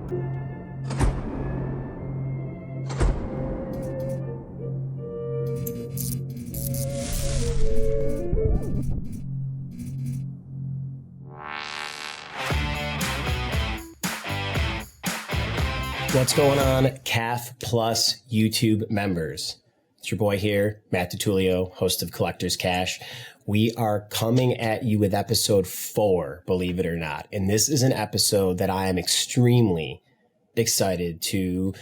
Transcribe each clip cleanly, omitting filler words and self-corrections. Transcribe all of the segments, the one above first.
What's going on, CAF Plus YouTube members? It's your boy here, Matt DiTullio, host of Collector's Cash. We are coming at you with episode 4, believe it or not. And this is an episode that I am extremely excited to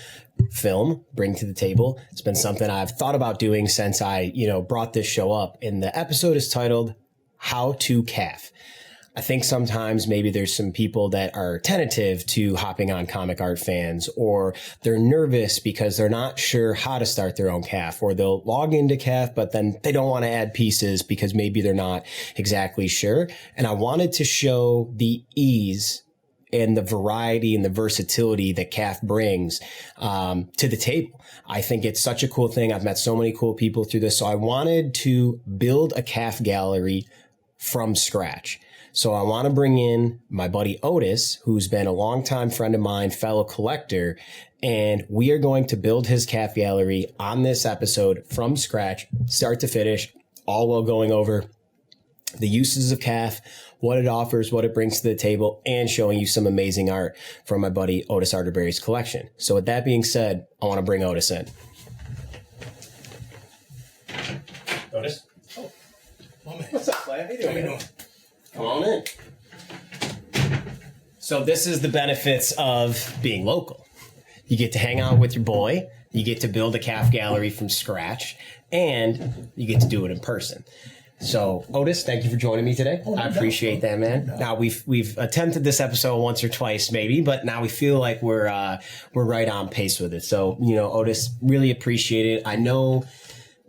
film, bring to the table. It's been something I've thought about doing since I, brought this show up. And the episode is titled How to CAF. I think sometimes maybe there's some people that are tentative to hopping on comic art fans, or they're nervous because they're not sure how to start their own CAF, or they'll log into CAF, but then they don't want to add pieces because maybe they're not exactly sure. And I wanted to show the ease and the variety and the versatility that CAF brings to the table. I think it's such a cool thing. I've met so many cool people through this. So I wanted to build a CAF gallery from scratch. So I want to bring in my buddy Otis, who's been a longtime friend of mine, fellow collector, and we are going to build his CAF gallery on this episode from scratch, start to finish, all while going over the uses of CAF, what it offers, what it brings to the table, and showing you some amazing art from my buddy Otis Arterberry's collection. So with that being said, I want to bring Otis in. Otis? Oh, man. What's up, Clay? How you doing? How you doing? Come on in. So this is the benefits of being local. You get to hang out with your boy. You get to build a CAF gallery from scratch, and you get to do it in person. So Otis, thank you for joining me today. I appreciate that, man. Now we've attempted this episode once or twice, maybe, but now we feel like we're right on pace with it. So Otis, really appreciate it. I know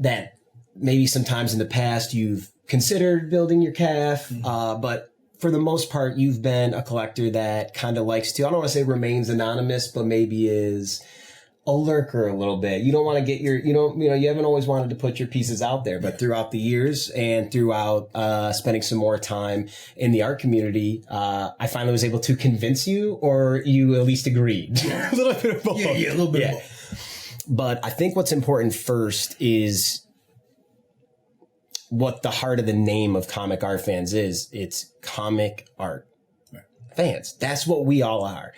that maybe sometimes in the past you've considered building your CAF, but for the most part, you've been a collector that kind of likes to, I don't want to say remains anonymous, but maybe is a lurker a little bit. You don't want to get you haven't always wanted to put your pieces out there, but throughout the years and throughout spending some more time in the art community, I finally was able to convince you, or you at least agreed. A little bit of both. Yeah, a little bit of both. But I think what's important first is what the heart of the name of comic art fans is. It's comic art fans. That's what we all are.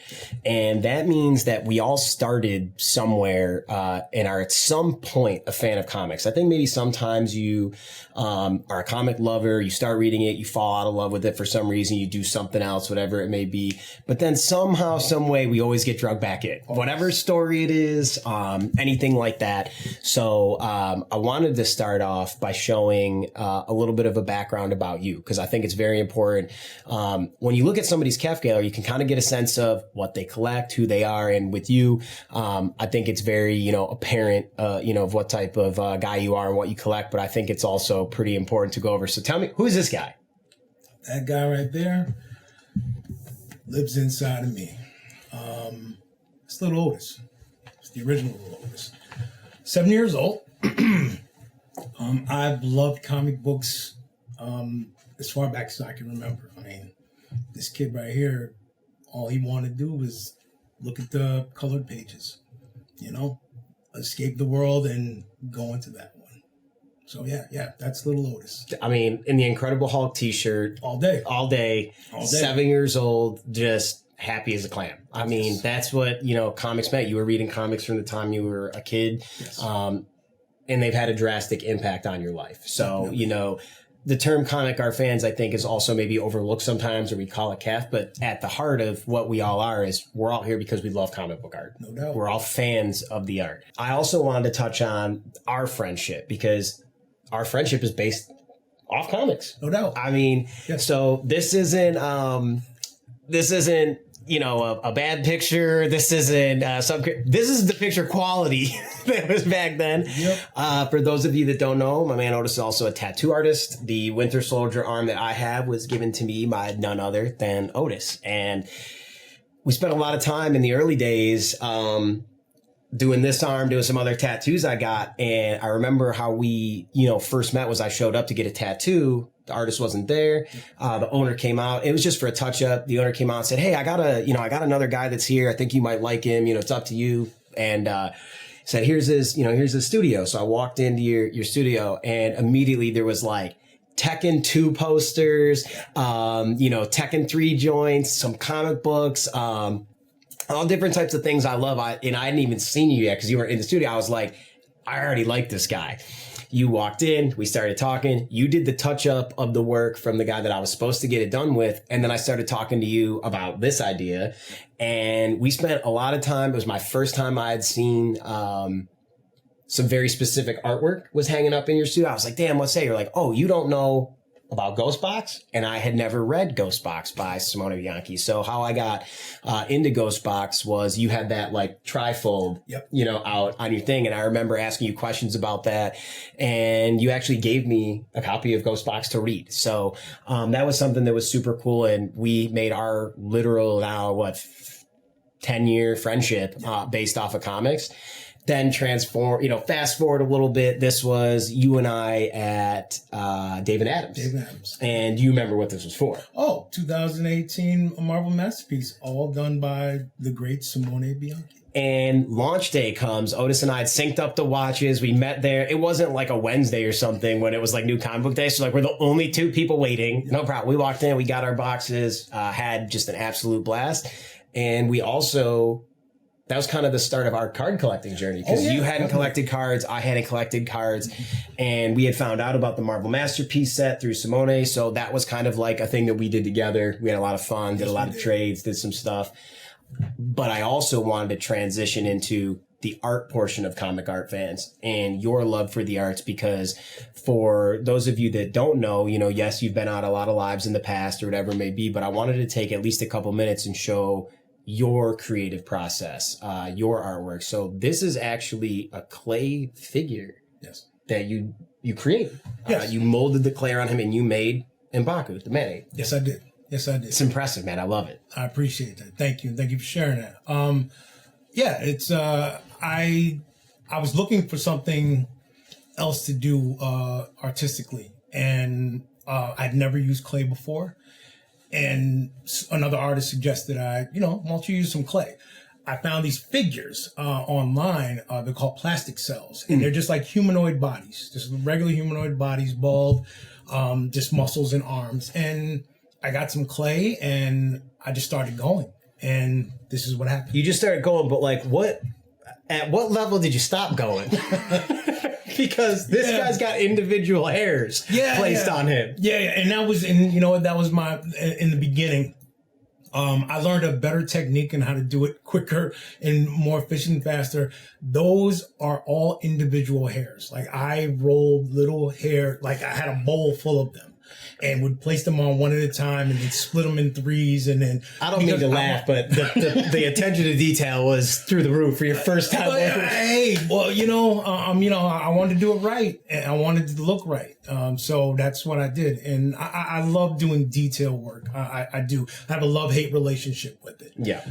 And that means that we all started somewhere and are at some point a fan of comics. I think maybe sometimes you are a comic lover, you start reading it, you fall out of love with it for some reason, you do something else, whatever it may be. But then somehow, some way, we always get drugged back in. Whatever story it is, anything like that. So I wanted to start off by showing a little bit of a background about you, because I think it's very important. When you look at somebody's CAF gallery, you can kind of get a sense of what they collect, who they are. And with you, I think it's very, apparent, of what type of guy you are and what you collect. But I think it's also pretty important to go over. So tell me, who is this guy? That guy right there lives inside of me. It's little Otis. It's the original little Otis. 7 years old. I've loved comic books as far back as I can remember. I mean, this kid right here, all he wanted to do was look at the colored pages, escape the world and go into that one. So yeah, that's little Otis. I mean, in the Incredible Hulk t-shirt. All day. 7 years old, just happy as a clam. I mean, that's what, comics meant. You were reading comics from the time you were a kid. Yes. And they've had a drastic impact on your life. So, the term comic art fans, I think, is also maybe overlooked sometimes, or we call it CAF, but at the heart of what we all are is we're all here because we love comic book art. No doubt. We're all fans of the art. I also wanted to touch on our friendship, because our friendship is based off comics. No doubt. I mean, yes. So this isn't a bad picture. This isn't this is the picture quality that was back then. Yep. For those of you that don't know, my man Otis is also a tattoo artist. The Winter Soldier arm that I have was given to me by none other than Otis. And we spent a lot of time in the early days doing this arm, doing some other tattoos I got. And I remember how we, first met was I showed up to get a tattoo The artist wasn't there. The owner came out. It was just for a touch up. The owner came out and said, "Hey, I got another guy that's here. I think you might like him. It's up to you." And, said, here's his studio. So I walked into your studio, and immediately there was like Tekken 2 posters, Tekken 3 joints, some comic books, all different types of things I love. And I hadn't even seen you yet because you were in the studio. I was like, I already like this guy. You walked in, we started talking. You did the touch up of the work from the guy that I was supposed to get it done with. And then I started talking to you about this idea. And we spent a lot of time. It was my first time I had seen some very specific artwork was hanging up in your studio. I was like, damn, what's that? You're like, oh, you don't know about Ghostbox? And I had never read Ghostbox by Simone Bianchi. So how I got into Ghostbox was you had that like trifold, out on your thing. And I remember asking you questions about that. And you actually gave me a copy of Ghostbox to read. So that was something that was super cool. And we made our literal now, 10-year friendship based off of comics. Then fast forward a little bit. This was you and I at David Adams. And you remember what this was for? Oh, 2018 Marvel Masterpiece, all done by the great Simone Bianchi. And launch day comes. Otis and I had synced up the watches. We met there. It wasn't like a Wednesday or something when it was like new comic book day. So like we're the only two people waiting. No problem. We walked in. We got our boxes. Had just an absolute blast. And we also... That was kind of the start of our card collecting journey because you hadn't collected cards. I hadn't collected cards, and we had found out about the Marvel Masterpiece set through Simone. So that was kind of like a thing that we did together. We had a lot of fun, did a lot of trades, did some stuff. But I also wanted to transition into the art portion of Comic Art Fans and your love for the arts, because for those of you that don't know, yes, you've been out a lot of lives in the past or whatever it may be, but I wanted to take at least a couple minutes and show your creative process, your artwork. So this is actually a clay figure that you created. Yes. You molded the clay around him and you made M'Baku, the mayonnaise. Yes, I did. It's impressive, man. I love it. I appreciate that. Thank you. Thank you for sharing that. It's, I was looking for something else to do, artistically, and, I'd never used clay before. And another artist suggested why don't you use some clay? I found these figures online. They're called plastic cells. And they're just like humanoid bodies, just regular humanoid bodies, bald, just muscles and arms. And I got some clay and I just started going. And this is what happened. You just started going, but at what level did you stop going? Because this guy's got individual hairs placed on him. Yeah, and that was in the beginning. I learned a better technique and how to do it quicker and more efficient and faster. Those are all individual hairs. Like I rolled little hair, like I had a bowl full of them. And would place them on one at a time and then split them in threes. And then I don't mean to laugh, but the attention to detail was through the roof for your first time. Hey, well, I wanted to do it right and I wanted it to look right. So that's what I did. And I love doing detail work. I do. I have a love-hate relationship with it. Yeah.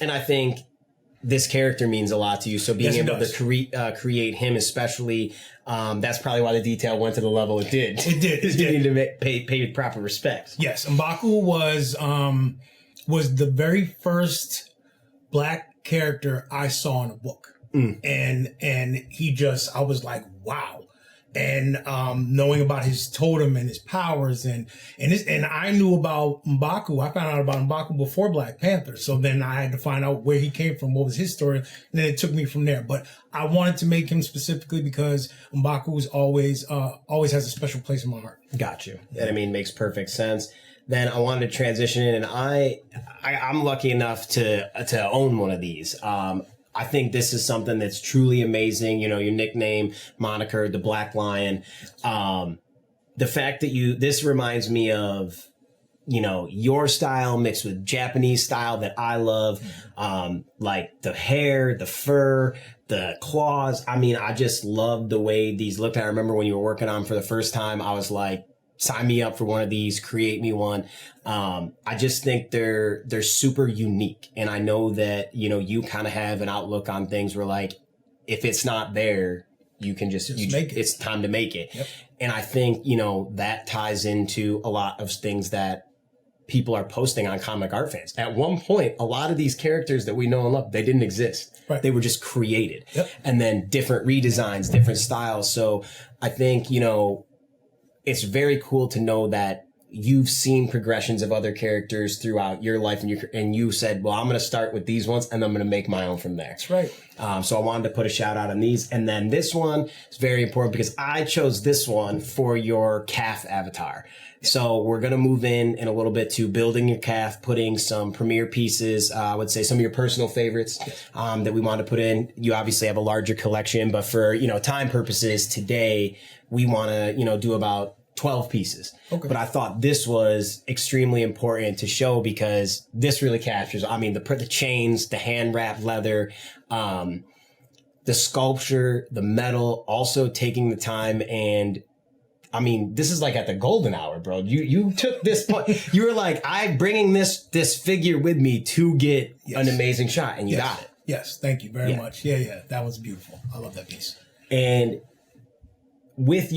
And I think this character means a lot to you. So being able to create him especially, that's probably why the detail went to the level it did. It did. You need to pay proper respect. Yes. M'Baku was the very first black character I saw in a book. And I was like, wow. And knowing about his totem and his powers and I knew about M'Baku. I found out about M'Baku before Black Panther. So then I had to find out where he came from, what was his story, and then it took me from there. But I wanted to make him specifically because M'Baku is always has a special place in my heart. Got you. That makes perfect sense. Then I wanted to transition in, and I'm lucky enough to own one of these. I think this is something that's truly amazing. Your nickname, moniker, the Black Lion. The fact that this reminds me of, your style mixed with Japanese style that I love. Like the hair, the fur, the claws. I just love the way these look. I remember when you were working on them for the first time, I was like, sign me up for one of these, create me one. I just think they're super unique. And I know that, you kind of have an outlook on things where like, if it's not there, you can just make it. It's time to make it. Yep. And I think, that ties into a lot of things that people are posting on Comic Art Fans. At one point, a lot of these characters that we know and love, they didn't exist. Right. They were just created. Yep. And then different redesigns, different styles. So I think, it's very cool to know that you've seen progressions of other characters throughout your life, and you said, well, I'm going to start with these ones and I'm going to make my own from there. That's right. So I wanted to put a shout out on these. And then this one is very important because I chose this one for your CAF avatar. So we're going to move in a little bit to building your CAF, putting some premiere pieces, I would say some of your personal favorites that we want to put in. You obviously have a larger collection, but for, time purposes today, we want to, do about 12 pieces. Okay. But I thought this was extremely important to show because this really captures, the chains, the hand wrapped leather, the sculpture, the metal, also taking the time. And this is like at the golden hour, bro. You took this point. You were like, I'm bringing this figure with me to get an amazing shot, and you got it. Yes. Thank you very much. Yeah. That was beautiful. I love that piece. And with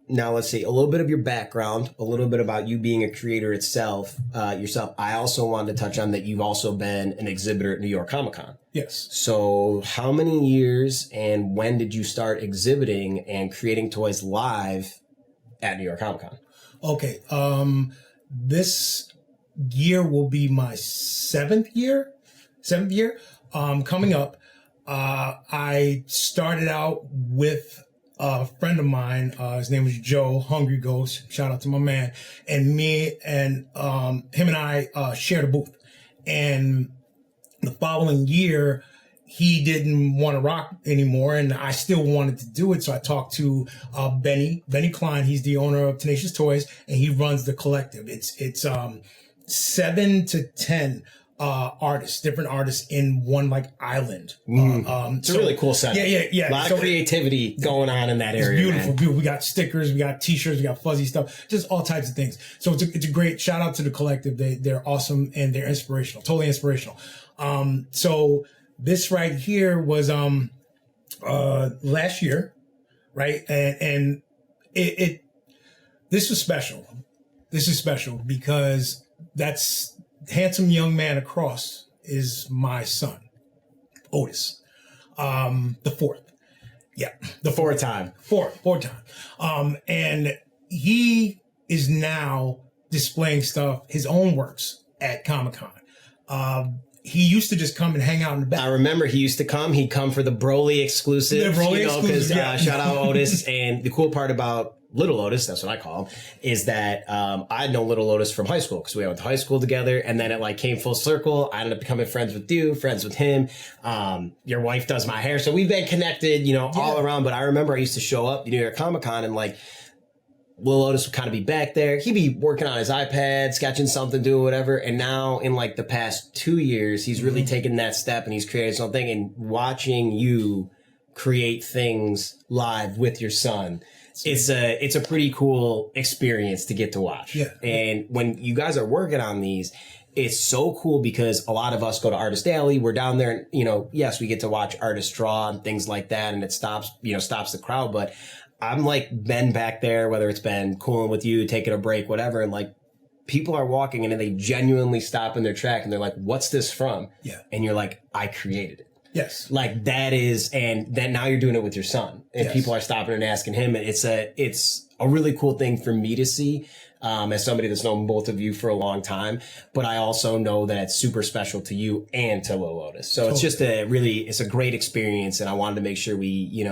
now let's see a little bit of your background, a little bit about you being a creator yourself. I also wanted to touch on that you've also been an exhibitor at New York Comic-Con. Yes. So how many years and when did you start exhibiting and creating toys live at New York Comic-Con? Okay. This year will be my seventh year coming up. I started out with a friend of mine, his name was Joe, Hungry Ghost. Shout out to my man. And me and him and I shared a booth. And the following year, he didn't want to rock anymore, and I still wanted to do it. So I talked to Benny Klein. He's the owner of Tenacious Toys, and he runs the collective. It's 7 to 10 different artists in one island. It's a really cool setup. Yeah. A lot of creativity going on in that area. Beautiful. We got stickers, we got t-shirts, we got fuzzy stuff, just all types of things. So it's a great shout out to the collective. They're awesome and they're inspirational, totally inspirational. So this right here was last year, right? And this was special. This is special because that's handsome young man across is my son, Otis, the fourth. Yeah, the fourth time. And he is now displaying his own works at Comic-Con. He used to just come and hang out in the back. I remember he used to come. He'd come for the Broly exclusive. Because shout out Otis. And the cool part about Little Otis, that's what I call him, is that I know Little Otis from high school because we went to high school together, and then it came full circle. I ended up becoming friends with you, friends with him. Your wife does my hair, so we've been connected, all around. But I remember I used to show up, at Comic-Con, and Little Otis would kind of be back there. He'd be working on his iPad, sketching something, doing whatever. And now in the past 2 years, he's really taken that step and he's created something. And watching you create things live with your son, it's a pretty cool experience to get to watch. Yeah. And when you guys are working on these, it's so cool because a lot of us go to Artist Alley. We're down there and, yes, we get to watch artists draw and things like that. And it stops the crowd. But I'm been back there, whether it's been cooling with you, taking a break, whatever. And people are walking and they genuinely stop in their track and they're like, what's this from? Yeah. And you're like, I created it. Yes. That is, and then now you're doing it with your son and people are stopping and asking him. And it's a really cool thing for me to see, as somebody that's known both of you for a long time, but I also know that it's super special to you and to Lil Otis. So It's just it's a great experience. And I wanted to make sure we,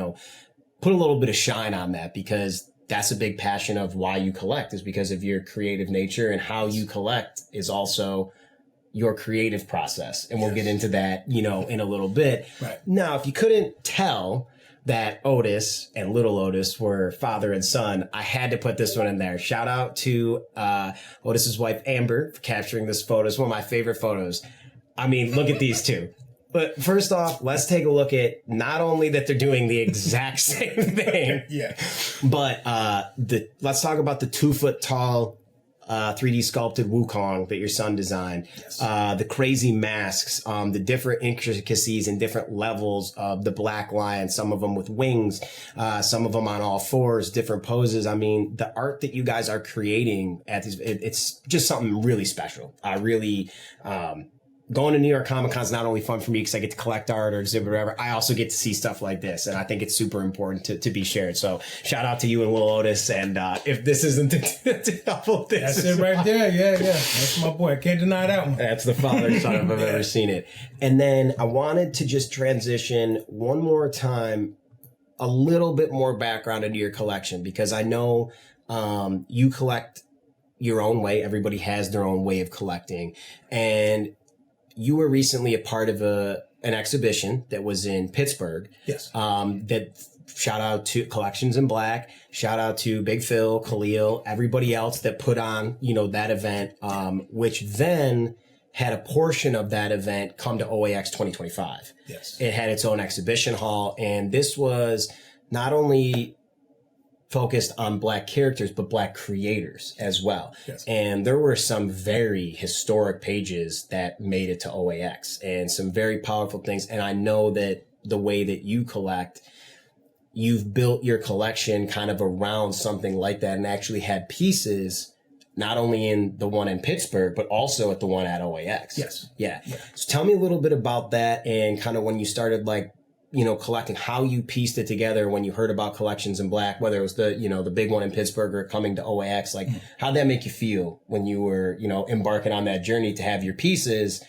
put a little bit of shine on that because that's a big passion of why you collect is because of your creative nature, and how you collect is also your creative process. And we'll get into that, in a little bit. Right. Now, if you couldn't tell that Otis and Little Otis were father and son, I had to put this one in there. Shout out to Otis's wife, Amber, for capturing this photo. It's one of my favorite photos. Look at these two. But first off, let's take a look at not only that they're doing the exact same thing, yeah, but let's talk about the 2 foot tall 3D sculpted Wukong that your son designed, Yes. The crazy masks, the different intricacies and different levels of the Black Lion, some of them with wings, some of them on all fours, different poses. I mean, the art that you guys are creating at these, it's just something really special. I really, going to New York Comic Con is not only fun for me because I get to collect art or exhibit or whatever. I also get to see stuff like this, and I think it's super important to be shared. So shout out to you and Will Otis. And if this isn't to double this, that's it right there. Yeah. That's my boy. I can't deny that one. That's the father son if I've ever seen it. And then I wanted to just transition one more time, a little bit more background into your collection, because I know you collect your own way. Everybody has their own way of collecting, and you were recently a part of an exhibition that was in Pittsburgh. Yes. That shout out to Collections in Black, shout out to Big Phil, Khalil, everybody else that put on, that event, which then had a portion of that event come to OAX 2025. Yes. It had its own exhibition hall, and this was not only focused on Black characters, but Black creators as well. Yes. And there were some very historic pages that made it to OAX and some very powerful things. And I know that the way that you collect, you've built your collection kind of around something like that and actually had pieces not only in the one in Pittsburgh, but also at the one at OAX. Yes. Yeah. So tell me a little bit about that and kind of when you started collecting, how you pieced it together when you heard about Collections in Black, whether it was the big one in Pittsburgh or coming to OAX, how'd that make you feel when you were, embarking on that journey to have your pieces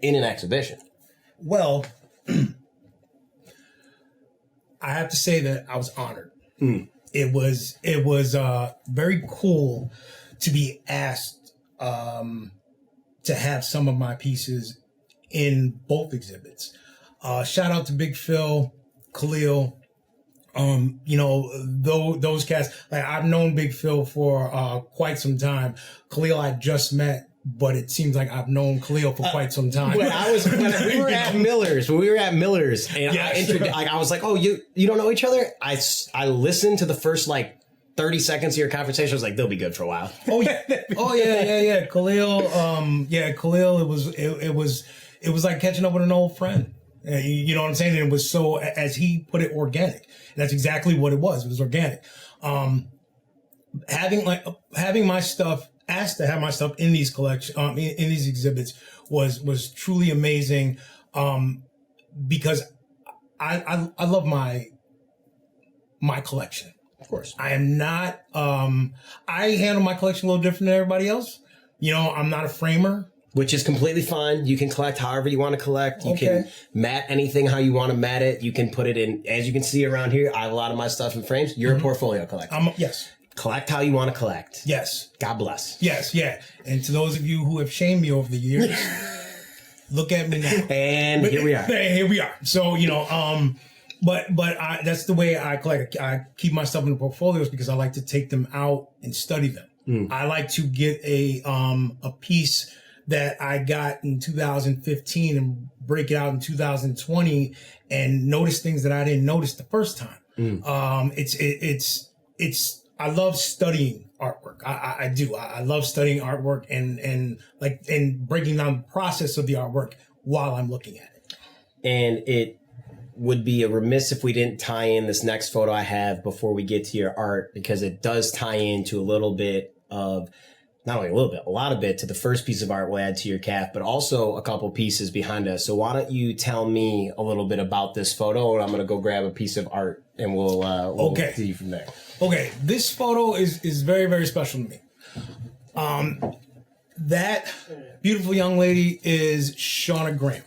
in an exhibition? Well, I have to say that I was honored. It was very cool to be asked to have some of my pieces in both exhibits. Shout out to Big Phil, Khalil, those cats. Like, I've known Big Phil for quite some time. Khalil I just met, but it seems like I've known Khalil for quite some time. When we were at Miller's, and yes. I was like, oh, you don't know each other? I listened to the first 30 seconds of your conversation. I was like, they'll be good for a while. Oh yeah. Khalil, Khalil. It was like catching up with an old friend. You know what I'm saying? And it was so, as he put it, organic. And that's exactly what it was. It was organic. Having my stuff, asked to have my stuff in these collections, in these exhibits was truly amazing. Because I love my collection. Of course. I am not, I handle my collection a little different than everybody else. I'm not a framer. Which is completely fine. You can collect however you want to collect. You can mat anything how you want to mat it. You can put it in, as you can see around here, I have a lot of my stuff in frames. You're a portfolio collector. Yes. Collect how you want to collect. Yes. God bless. Yes, yeah. And to those of you who have shamed me over the years, look at me now. And here we are. Here we are. So, but that's the way I collect. I keep my stuff in the portfolios because I like to take them out and study them. I like to get a piece that I got in 2015 and break it out in 2020 and notice things that I didn't notice the first time. I love studying artwork. I do. I love studying artwork and breaking down the process of the artwork while I'm looking at it. And it would be a remiss if we didn't tie in this next photo I have before we get to your art, because it does tie into a little bit of, not only a little bit, a lot of it to the first piece of art we'll add to your CAF, but also a couple pieces behind us. So why don't you tell me a little bit about this photo, and I'm going to go grab a piece of art and we'll see from there. Okay. This photo is very, very special to me. That beautiful young lady is Shauna Graham.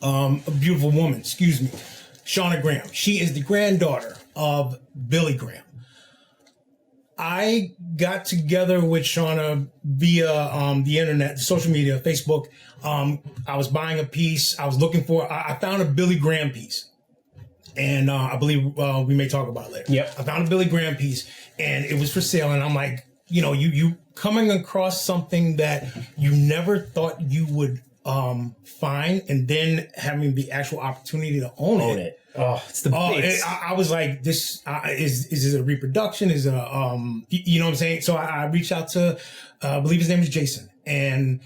A beautiful woman, Shauna Graham. She is the granddaughter of Billy Graham. I got together with Shauna via the internet, social media, Facebook. I was buying a piece. I was looking for, I found a Billy Graham piece. And I believe we may talk about it later. Yep. I found a Billy Graham piece and it was for sale. And I'm like, you coming across something that you never thought you would fine, and then having the actual opportunity to own it. Oh, it's the best. I was like, this is this a reproduction? Is it you know what I'm saying? So I reached out to, I believe his name is Jason, and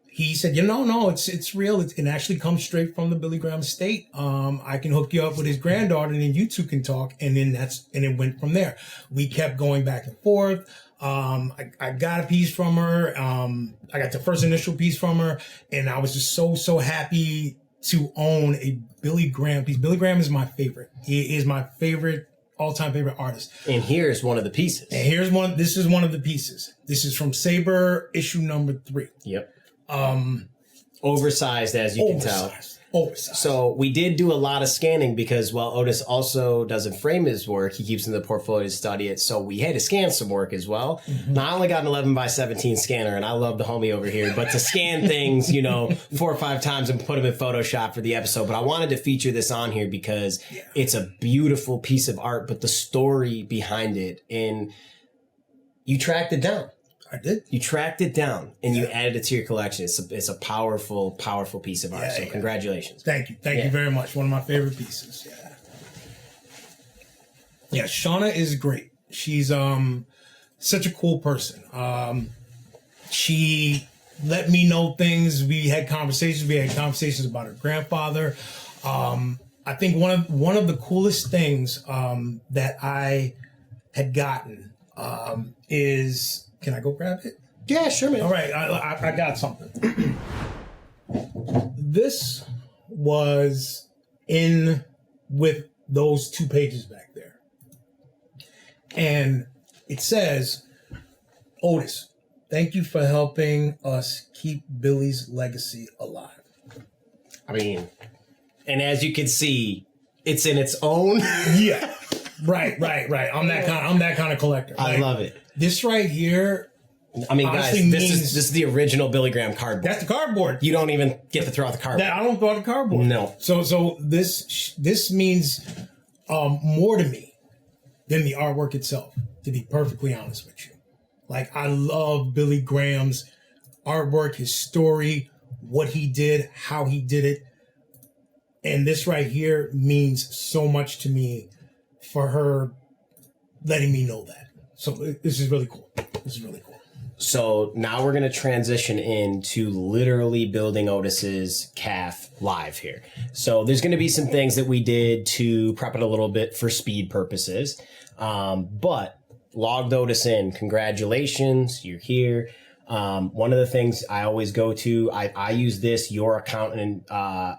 he said, no, it's real. It actually comes straight from the Billy Graham estate. I can hook you up with his granddaughter, and then you two can talk. And then it went from there. We kept going back and forth. I got a piece from her. I got the first initial piece from her, and I was just so happy to own a Billy Graham piece. Billy Graham is my favorite. He is my favorite, all-time favorite artist. And here's one of the pieces. And this is one of the pieces. This is from Saber issue number 3. Yep. Oversized, as you can tell. Oversized. So we did do a lot of scanning because while Otis also doesn't frame his work, he keeps in the portfolio to study it. So we had to scan some work as well. Mm-hmm. Now, I only got an 11x17 scanner, and I love the homie over here. But to scan things, 4 or 5 times and put them in Photoshop for the episode. But I wanted to feature this on here because it's a beautiful piece of art, but the story behind it, and you tracked it down. I did. You tracked it down and you added it to your collection. It's a powerful, powerful piece of art. So congratulations. Thank you. Thank you very much. One of my favorite pieces. Yeah. Shauna is great. She's such a cool person. She let me know things. We had conversations about her grandfather. I think one of the coolest things that I had gotten is, can I go grab it? Yeah, sure, man. All right, I got something. This was in with those 2 pages back there. And it says, Otis, thank you for helping us keep Billy's legacy alive. I mean, and as you can see, it's in its own. Yeah. Right. I'm that kind of collector. I love it. This right here. I mean, guys, this is the original Billy Graham cardboard. That's the cardboard. You don't even get to throw out the cardboard. I don't throw out the cardboard. No. So this means more to me than the artwork itself, to be perfectly honest with you. Like, I love Billy Graham's artwork, his story, what he did, how he did it. And this right here means so much to me for her letting me know that. So this is really cool. So now we're going to transition into literally building Otis's CAF live here. So there's going to be some things that we did to prep it a little bit for speed purposes. But logged Otis in. Congratulations. You're here. One of the things I always go to, I use this, your account and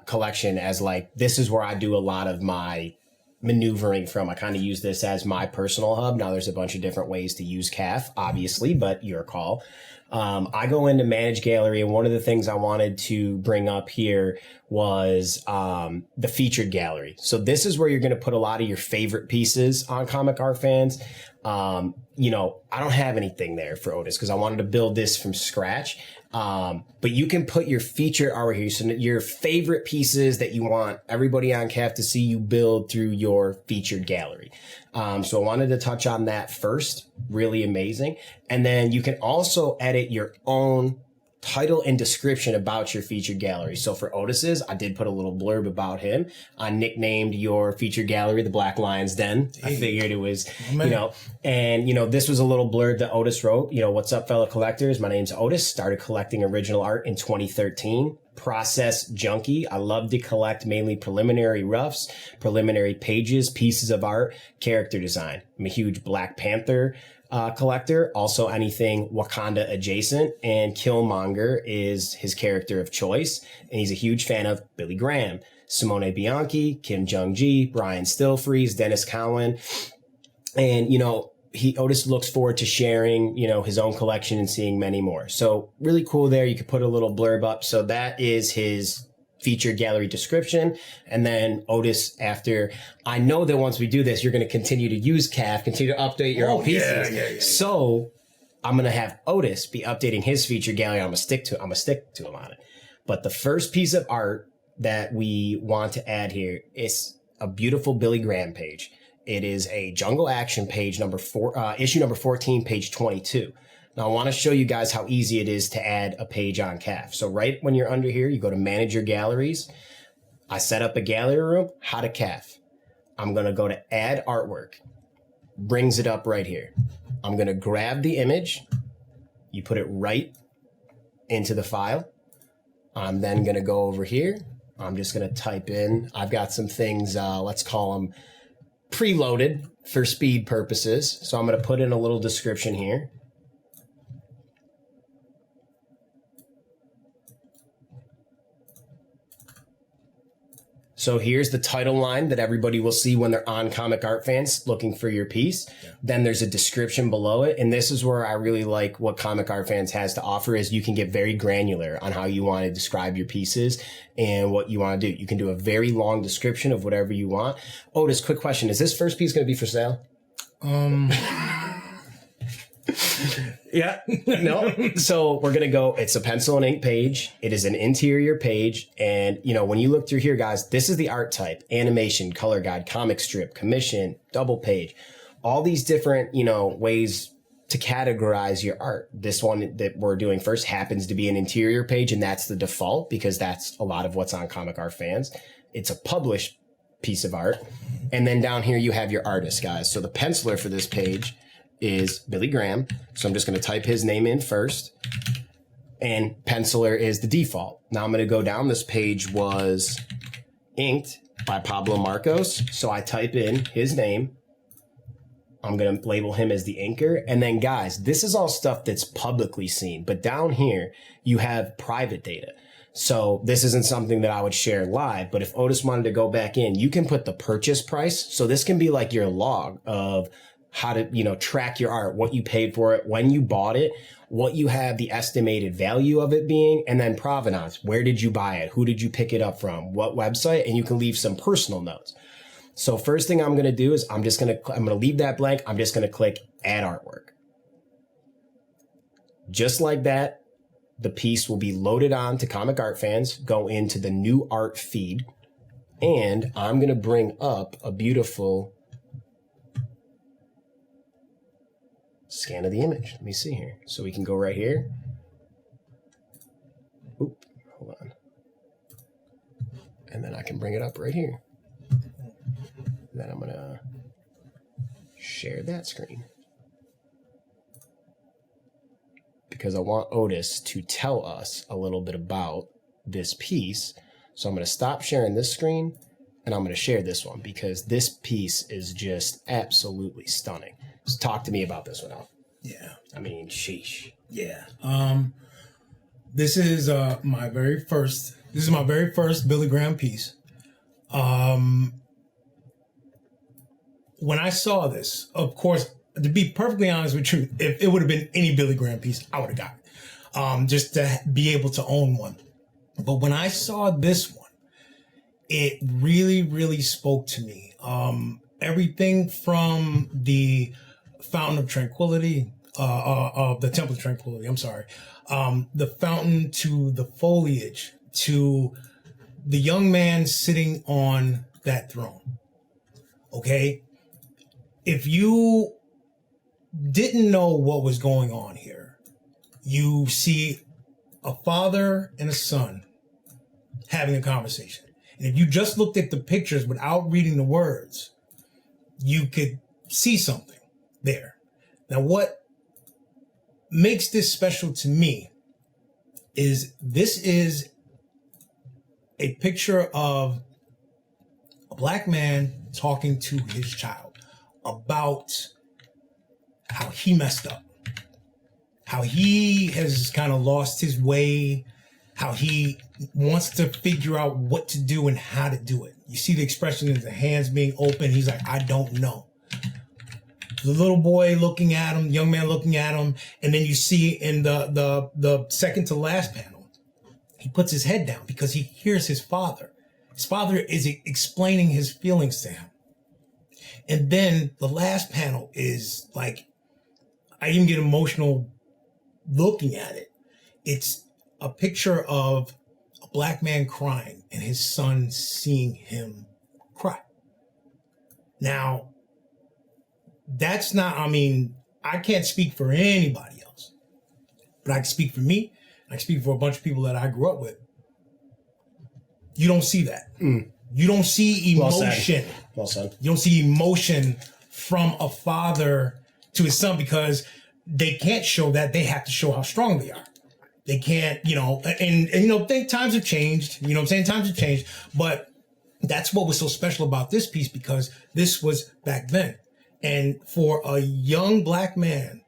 collection as like, this is where I do a lot of my maneuvering from. I kind of use this as my personal hub. Now there's a bunch of different ways to use CAF, obviously, but your call. I go into Manage Gallery, and one of the things I wanted to bring up here was the featured gallery. So this is where you're going to put a lot of your favorite pieces on Comic Art Fans. I don't have anything there for Otis because I wanted to build this from scratch. But you can put your featured art here. So your favorite pieces that you want everybody on CAF to see you build through your featured gallery. So I wanted to touch on that first. Really amazing. And then you can also edit your own title and description about your featured gallery. So for Otis's, I did put a little blurb about him. I nicknamed your featured gallery the Black Lion's Den. I figured it was, this was a little blurb that Otis wrote. What's up, fellow collectors? My name's Otis. Started collecting original art in 2013. Process junkie. I love to collect mainly preliminary roughs, preliminary pages, pieces of art, character design. I'm a huge Black Panther collector, also anything Wakanda adjacent, and Killmonger is his character of choice, and he's a huge fan of Billy Graham, Simone Bianchi, Kim Jong-gi, Brian Stillfreeze, Dennis Cowan, and Otis looks forward to sharing his own collection and seeing many more. So really cool there. You could put a little blurb up. So that is his featured gallery description. And then Otis, after, I know that once we do this, you're going to continue to use CAF, continue to update your own pieces. Yeah. So I'm going to have Otis be updating his featured gallery. I'm going to stick to him on it. But the first piece of art that we want to add here is a beautiful Billy Graham page. It is a Jungle Action page issue number 14, page 22. Now I want to show you guys how easy it is to add a page on CAF. So right when you're under here, you go to manage your galleries. I set up a gallery room, how to CAF. I'm going to go to add artwork. Brings it up right here. I'm going to grab the image. You put it right into the file. I'm then going to go over here. I'm just going to type in, I've got some things, let's call them preloaded for speed purposes. So I'm going to put in a little description here. So here's the title line that everybody will see when they're on Comic Art Fans looking for your piece. Yeah. Then there's a description below it. And this is where I really like what Comic Art Fans has to offer is you can get very granular on how you want to describe your pieces and what you want to do. You can do a very long description of whatever you want. Otis, quick question. Is this first piece going to be for sale? Yeah, no. So we're going to go, it's a pencil and ink page. It is an interior page. And, you know, when you look through here, guys, this is the art type, animation, color guide, comic strip, commission, double page, all these different, you know, ways to categorize your art. This one that we're doing first happens to be an interior page, and that's the default because that's a lot of what's on Comic Art Fans. It's a published piece of art. And then down here, you have your artist, guys. So the penciler for this page is Billy Graham. So I'm just going to type his name in first. And penciler is the default. Now I'm going to go down. This page was inked by Pablo Marcos. So I type in his name. I'm going to label him as the inker. And then guys, this is all stuff that's publicly seen. But down here, you have private data. So this isn't something that I would share live, but if Otis wanted to go back in, you can put the purchase price. So this can be like your log of how to, you know, track your art, what you paid for it, when you bought it, what you have the estimated value of it being, and then provenance. Where did you buy it? Who did you pick it up from? What website? And you can leave some personal notes. So first thing I'm going to do is I'm going to leave that blank. I'm just going to click add artwork. Just like that, the piece will be loaded on to Comic Art Fans, go into the new art feed, and I'm going to bring up a beautiful scan of the image. Let me see here. So we can go right here. Oop, hold on. And then I can bring it up right here. Then I'm going to share that screen. Because I want Otis to tell us a little bit about this piece. So I'm going to stop sharing this screen and I'm going to share this one because this piece is just absolutely stunning. So talk to me about this one, Al. Yeah. I mean, sheesh. Yeah. This is my very first Billy Graham piece. When I saw this, of course, to be perfectly honest with you, if it would have been any Billy Graham piece, I would have got it. Just to be able to own one. But when I saw this one, it really, really spoke to me. Everything from the Fountain of Tranquility, the Temple of Tranquility, I'm sorry. The fountain to the foliage to the young man sitting on that throne. Okay? If you didn't know what was going on here, you see a father and a son having a conversation. And if you just looked at the pictures without reading the words, you could see something there. Now, what makes this special to me is this is a picture of a black man talking to his child about how he messed up, how he has kind of lost his way, how he wants to figure out what to do and how to do it. You see the expression in the hands being open. He's like, I don't know. The little boy looking at him, young man looking at him, and then you see in the second to last panel, he puts his head down because he hears his father. His father is explaining his feelings to him. And then the last panel is like, I even get emotional looking at it. It's a picture of a black man crying and his son seeing him cry. Now, that's not, I mean, I can't speak for anybody else, but I can speak for me. I can speak for a bunch of people that I grew up with. You don't see that. You don't see emotion. Well said. You don't see emotion from a father to his son because they can't show that. They have to show how strong they are. They can't, and times have changed. You know what I'm saying? Times have changed. But that's what was so special about this piece because this was back then. And for a young black man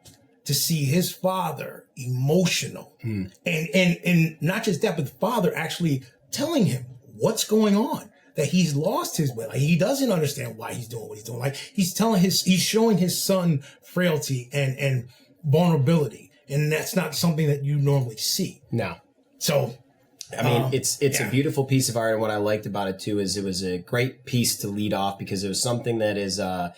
to see his father emotional and not just that, but the father actually telling him what's going on, that he's lost his way. Like he doesn't understand why he's doing what he's doing. Like he's showing his son frailty and vulnerability. And that's not something that you normally see. No. So, I mean, it's a beautiful piece of art. And what I liked about it too, is it was a great piece to lead off because it was something that is, a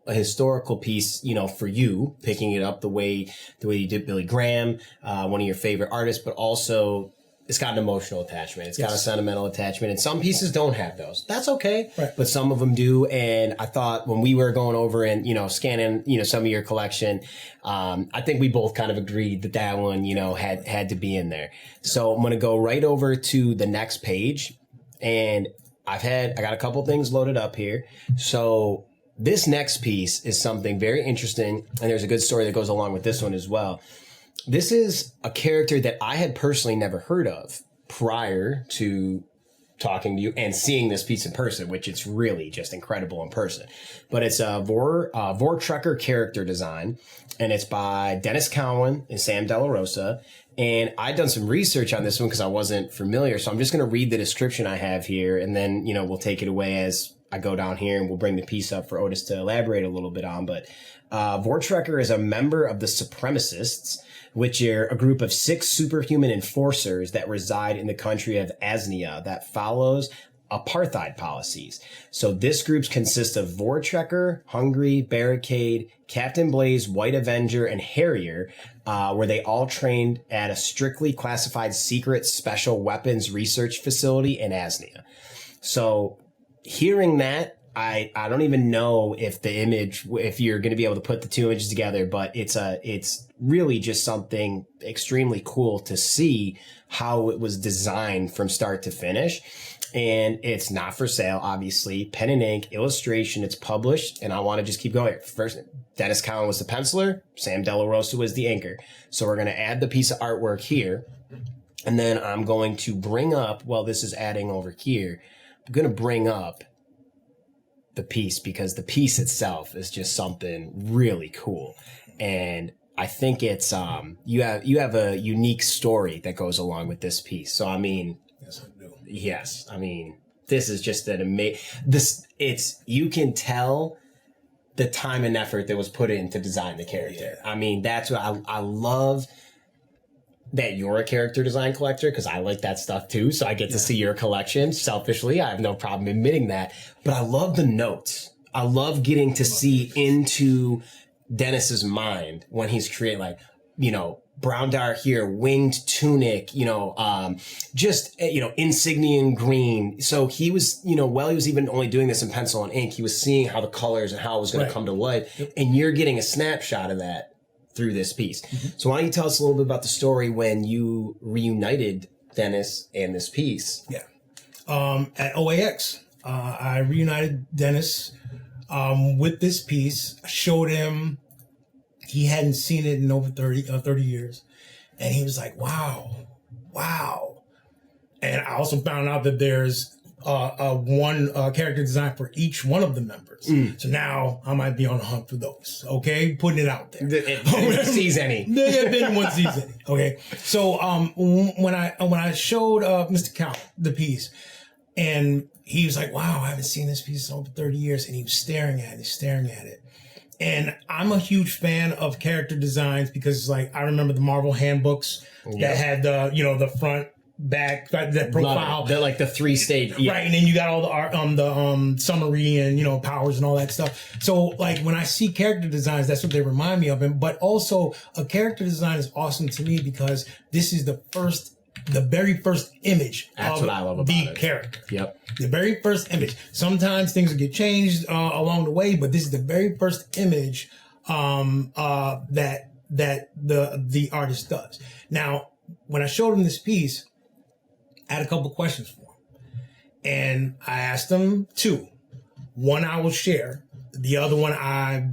historical piece, for you picking it up the way you did Billy Graham, one of your favorite artists, but also it's got an emotional attachment. It's got a sentimental attachment. And some pieces don't have those. That's okay. Right. But some of them do. And I thought when we were going over and, scanning, some of your collection, I think we both kind of agreed that one, had to be in there. So I'm going to go right over to the next page. And I got a couple things loaded up here. So this next piece is something very interesting. And there's a good story that goes along with this one as well. This is a character that I had personally never heard of prior to talking to you and seeing this piece in person, which it's really just incredible in person. But it's a Vortrekker character design, and it's by Dennis Cowan and Sam De La Rosa. And I'd done some research on this one because I wasn't familiar. So I'm just going to read the description I have here, and then, we'll take it away as I go down here and we'll bring the piece up for Otis to elaborate a little bit on. But Vortrekker is a member of the Supremacists, which are a group of 6 superhuman enforcers that reside in the country of Asnia that follows apartheid policies. So this group consists of Vortrekker, Hungry, Barricade, Captain Blaze, White Avenger, and Harrier, where they all trained at a strictly classified secret special weapons research facility in Asnia. So hearing that, I don't even know if you're going to be able to put the two images together, but it's really just something extremely cool to see how it was designed from start to finish. And it's not for sale, obviously. Pen and ink, illustration, it's published. And I want to just keep going. First, Dennis Cowan was the penciler. Sam De La Rosa was the inker. So we're going to add the piece of artwork here. And then I'm going to bring up, this is adding over here. I'm going to bring up the piece because the piece itself is just something really cool. And I think it's you have a unique story that goes along with this piece. So I mean, yes, I do. Yes, I mean, this is just an amazing. You can tell the time and effort that was put in to design the character. Yeah. I mean, that's what I love. That you're a character design collector, because I like that stuff too. So I get to see your collection. Selfishly, I have no problem admitting that. But I love the notes. I love getting to see into Dennis's mind when he's creating, brown dart here, winged tunic, insignia in green. So he was, while he was even only doing this in pencil and ink, he was seeing how the colors and how it was going to come to life. Yep. And you're getting a snapshot of that through this piece. Mm-hmm. So why don't you tell us a little bit about the story when you reunited Dennis and this piece? Yeah. At OAX, I reunited Dennis with this piece. I showed him. He hadn't seen it in over 30 years. And he was like, wow. And I also found out that there's one character design for each one of the members. So now I might be on the hunt for those. Okay, putting it out there. If sees any. If anyone sees any. Okay. So when I showed Mr. Cal the piece, and he was like, "Wow, I haven't seen this piece in over 30 years," and he was staring at it. And I'm a huge fan of character designs because it's like I remember the Marvel handbooks that had the front, back, that profile. They're like the 3-stage. Yeah. Right. And then you got all the art, the summary and, powers and all that stuff. So like when I see character designs, that's what they remind me of. But also a character design is awesome to me because this is the very first image that's of what I love about the it. character. Yep. The very first image. Sometimes things will get changed along the way, but this is the very first image that that the artist does. Now, when I showed him this piece, I had a couple questions for him. And I asked him two. One I will share. The other one I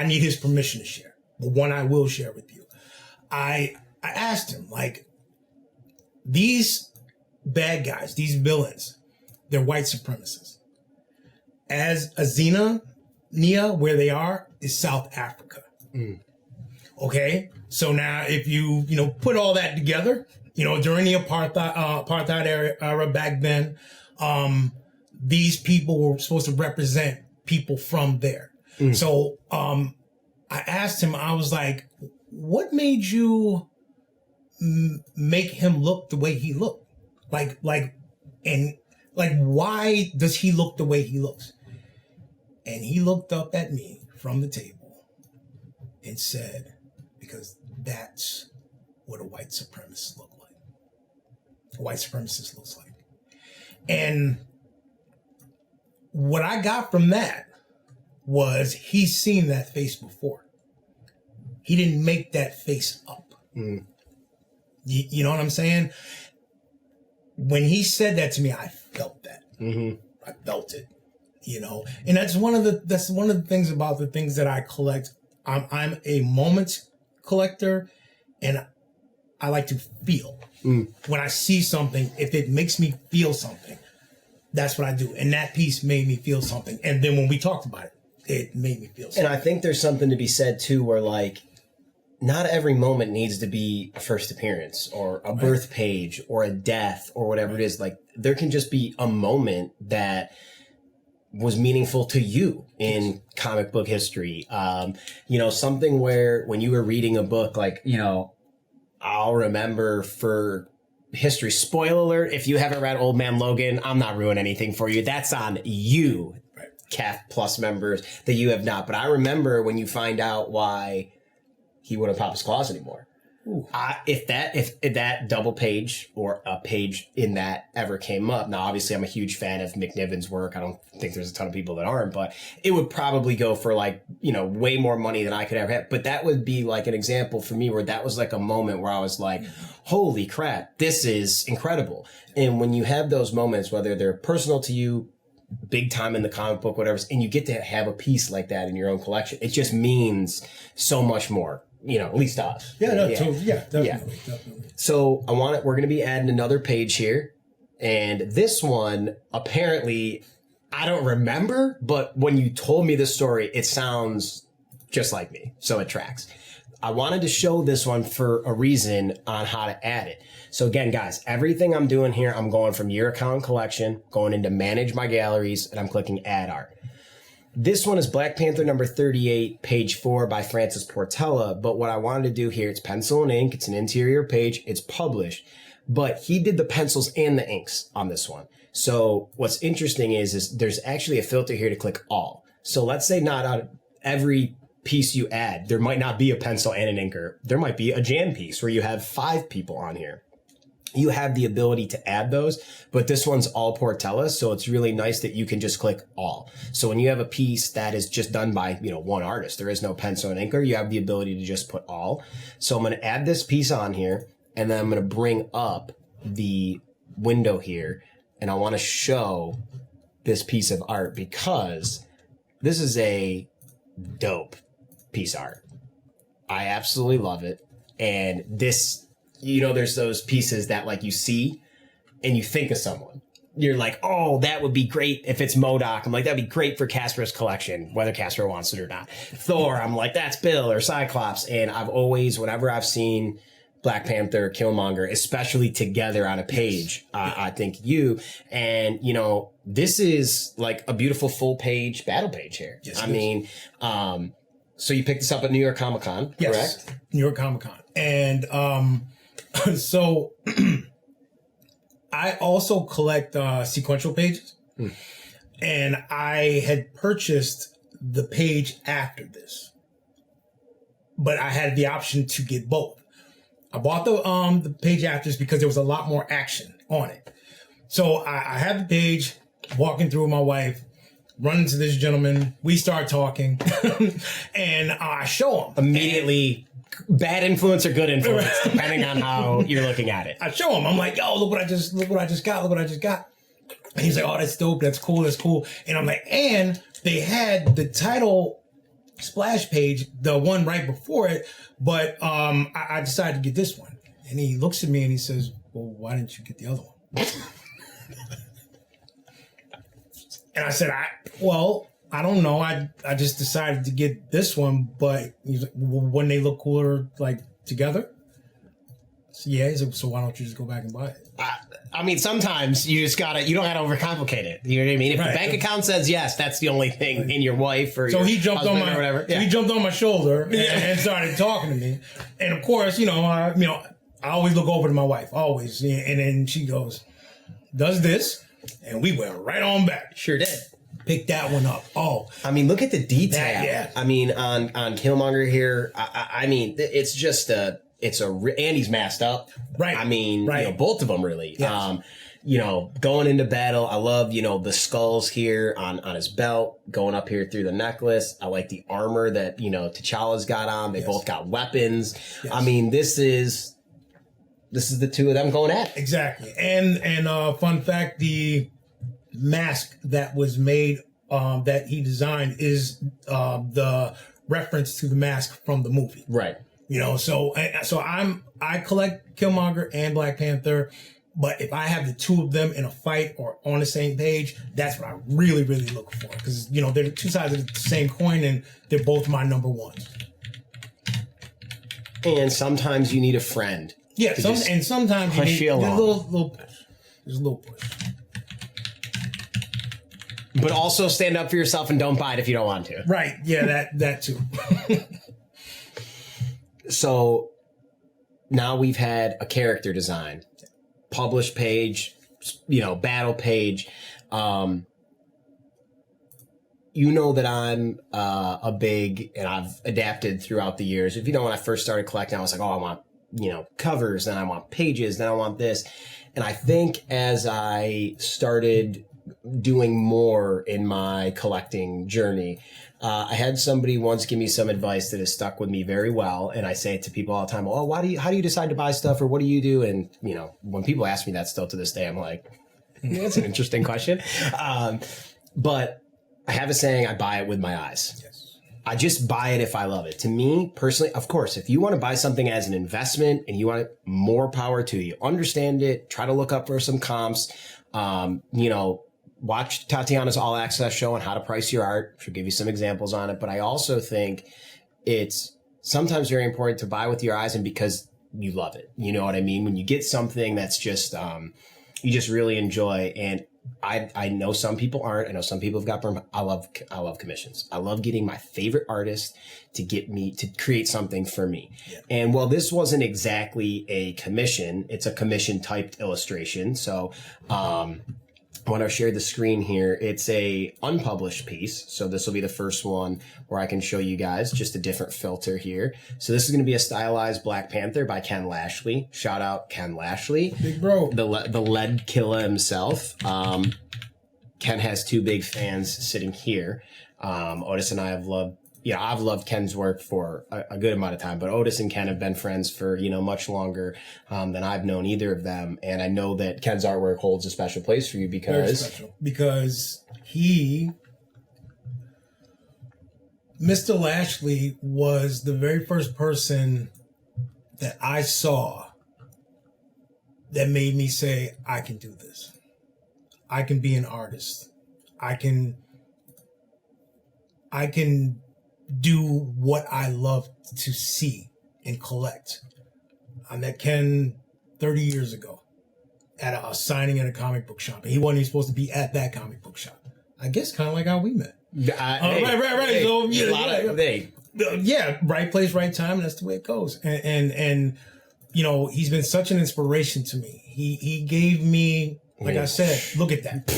need his permission to share. The one I will share with you. I asked him, like, these bad guys, these villains, they're white supremacists. As Azina, Nia, where they are, is South Africa. Okay? So now if you put all that together, during the apartheid era back then, these people were supposed to represent people from there. So I asked him, I was like, what made you make him look the way he looked? Like, why does he look the way he looks? And he looked up at me from the table and said, because that's what a white supremacist looks like. A white supremacist looks like. And what I got from that was he's seen that face before. He didn't make that face up. You know what I'm saying? When he said that to me, I felt that. I felt it. And that's one of the things about the things that I collect. I'm a moment collector, and I like to feel. When I see something, if it makes me feel something, that's what I do. And that piece made me feel something. And then when we talked about it, it made me feel something. And I think there's something to be said too, where like, not every moment needs to be a first appearance or a birth page or a death or whatever it is. Like, there can just be a moment that was meaningful to you in comic book history. Something where when you were reading a book, like, I'll remember for history, spoiler alert, if you haven't read Old Man Logan, I'm not ruining anything for you. That's on you, CAF Plus members, that you have not. But I remember when you find out why he wouldn't pop his claws anymore. If that double page or a page in that ever came up, now obviously I'm a huge fan of McNiven's work. I don't think there's a ton of people that aren't, but it would probably go for like, way more money than I could ever have. But that would be like an example for me where that was like a moment where I was like, holy crap, this is incredible. And when you have those moments, whether they're personal to you, big time in the comic book, whatever, and you get to have a piece like that in your own collection, it just means so much more. At least to us. Definitely. So we're going to be adding another page here. And this one, apparently, I don't remember, but when you told me the story, it sounds just like me. So it tracks. I wanted to show this one for a reason on how to add it. So again, guys, everything I'm doing here, I'm going from your account collection, going into manage my galleries, and I'm clicking add art. This one is Black Panther number 38, page 4 by Francis Portela. But what I wanted to do here, it's pencil and ink. It's an interior page. It's published. But he did the pencils and the inks on this one. So what's interesting is there's actually a filter here to click all. So let's say not on every piece you add, there might not be a pencil and an inker. There might be a jam piece where you have 5 people on here. You have the ability to add those, but this one's all Portela, so it's really nice that you can just click all. So when you have a piece that is just done by, one artist, there is no pencil and inker, you have the ability to just put all. So I'm going to add this piece on here, and then I'm going to bring up the window here, and I want to show this piece of art because this is a dope piece of art. I absolutely love it. And this, there's those pieces that like you see and you think of someone. You're like, oh, that would be great if it's MODOK. I'm like, that'd be great for Casper's collection, whether Casper wants it or not. Thor, I'm like, that's Bill or Cyclops. And I've always, whenever I've seen Black Panther, Killmonger, especially together on a page, I think you. And, this is like a beautiful full page battle page here. Yes, so you picked this up at New York Comic-Con, yes, correct? New York Comic-Con. And so I also collect sequential pages. And I had purchased the page after this, but I had the option to get both. I bought the page after this because there was a lot more action on it. So I had the page, walking through with my wife. run into this gentleman. We start talking, and I show him immediately. Bad influence or good influence, depending on how you're looking at it. I show him. I'm like, yo, look what I just got. And he's like, oh, that's dope. That's cool. And I'm like, and they had the title splash page, the one right before it, but I decided to get this one. And he looks at me and he says, well, why didn't you get the other one? And I said, I don't know. I just decided to get this one, but he's like, well, wouldn't they look cooler like together? So, yeah, he's like, so why don't you just go back and buy it? I mean, sometimes you don't gotta overcomplicate it. You know what I mean? If the bank account says yes, that's the only thing in your wife or your husband or whatever. So he jumped on my shoulder and started talking to me. And of course, I always look over to my wife, always. And then she goes, does this? And we went right on back. Sure did. Pick that one up. Oh, I mean, look at the detail. Yeah. I mean, on Killmonger here, I mean, it's just and he's masked up. Right. I mean, both of them really. Yes. Going into battle, I love, the skulls here on his belt, going up here through the necklace. I like the armor that, T'Challa's got on. They both got weapons. Yes. I mean, this is the two of them going at it. Exactly. And fun fact, the mask that was made that he designed is the reference to the mask from the movie. Right. So I collect Killmonger and Black Panther, but if I have the two of them in a fight or on the same page, that's what I really, really look for. Because, they're the two sides of the same coin and they're both my number ones. And sometimes you need a friend. Yeah, sometimes you need a little push. There's a little push. But also stand up for yourself and don't buy it if you don't want to. Right. Yeah, that too. So now we've had a character design, published page, battle page. That I'm a big, and I've adapted throughout the years. When I first started collecting, I was like, oh, I want, covers, then I want pages, then I want this. And I think as I started doing more in my collecting journey, I had somebody once give me some advice that has stuck with me very well. And I say it to people all the time, oh, how do you decide to buy stuff, or what do you do? And, when people ask me that still to this day, I'm like, that's an interesting question. But I have a saying, I buy it with my eyes. Yes. I just buy it if I love it. To me, personally, of course, if you want to buy something as an investment and you want it, more power to you. Understand it. Try to look up for some comps. Watch Tatiana's All Access show on how to price your art. She'll give you some examples on it. But I also think it's sometimes very important to buy with your eyes and because you love it. You know what I mean? When you get something that's just, you just really enjoy. And I know some people aren't. I know some people have got burned. I love commissions. I love getting my favorite artist to get me to create something for me. Yeah. And while this wasn't exactly a commission, it's a commission typed illustration. So, when I share the screen here, it's a unpublished piece. So this will be the first one where I can show you guys just a different filter here. So this is going to be a stylized Black Panther by Ken Lashley. Shout out Ken Lashley. Big bro. The lead killer himself. Ken has two big fans sitting here. Otis and I have loved, I've loved Ken's work for a good amount of time, but Otis and Ken have been friends for, much longer than I've known either of them. And I know that Ken's artwork holds a special place for you because Mr. Lashley was the very first person that I saw that made me say, I can do this. I can be an artist. I can do what I love to see and collect. I met Ken 30 years ago at a signing at a comic book shop. And he wasn't even supposed to be at that comic book shop. I guess kind of like how we met. Right. Yeah, right place, right time. And that's the way it goes. And he's been such an inspiration to me. He gave me, like I said, look at that.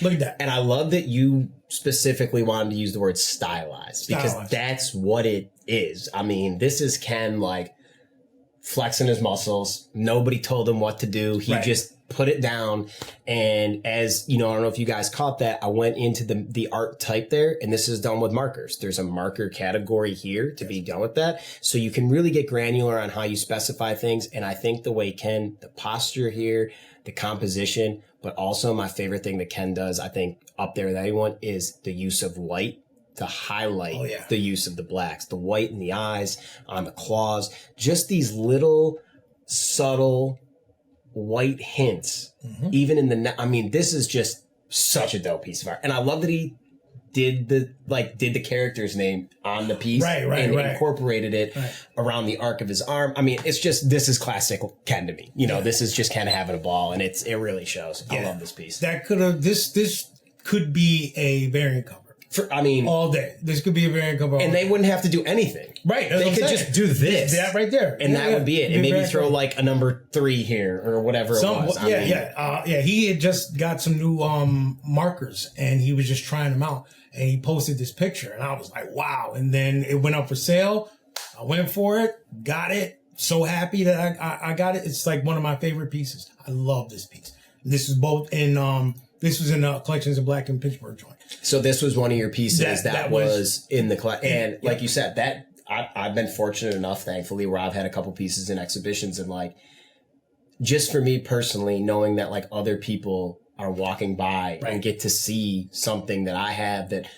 Look at that. And I love that you specifically wanted to use the word stylized because that's what it is. I mean, this is Ken flexing his muscles. Nobody told him what to do. He just put it down. And as you know, I don't know if you guys caught that, I went into the art type there, and this is done with markers. There's a marker category here to be done with that. So you can really get granular on how you specify things. And I think the way Ken, the posture here, the composition, but also my favorite thing that Ken does, I think up there with anyone, is the use of white to highlight the use of the blacks, the white in the eyes, on the claws, just these little subtle white hints, even in the, I mean, this is just such a dope piece of art. And I love that he did the character's name on the piece and incorporated it around the arc of his arm. I mean, it's just, this is classic Ken to me. You know, this is just kind of having a ball, and it really shows. I love this piece. That this could be a variant cover. All day. This could be a variant cover. And they wouldn't have to do anything. Right. They could just do this. That right there. And that would be it. And maybe throw like a number 3 here or whatever it was. He had just got some new markers, and he was just trying them out. And he posted this picture, and I was like, wow. And then it went up for sale. I went for it, got it. So happy that I got it. It's like one of my favorite pieces. I love this piece. This is both in this was in Collections of Black and Pittsburgh joint. So this was one of your pieces that was in the collection. And like you said, that I've been fortunate enough, thankfully, where I've had a couple pieces in exhibitions, and like, just for me personally, knowing that like other people are walking by and get to see something that I have that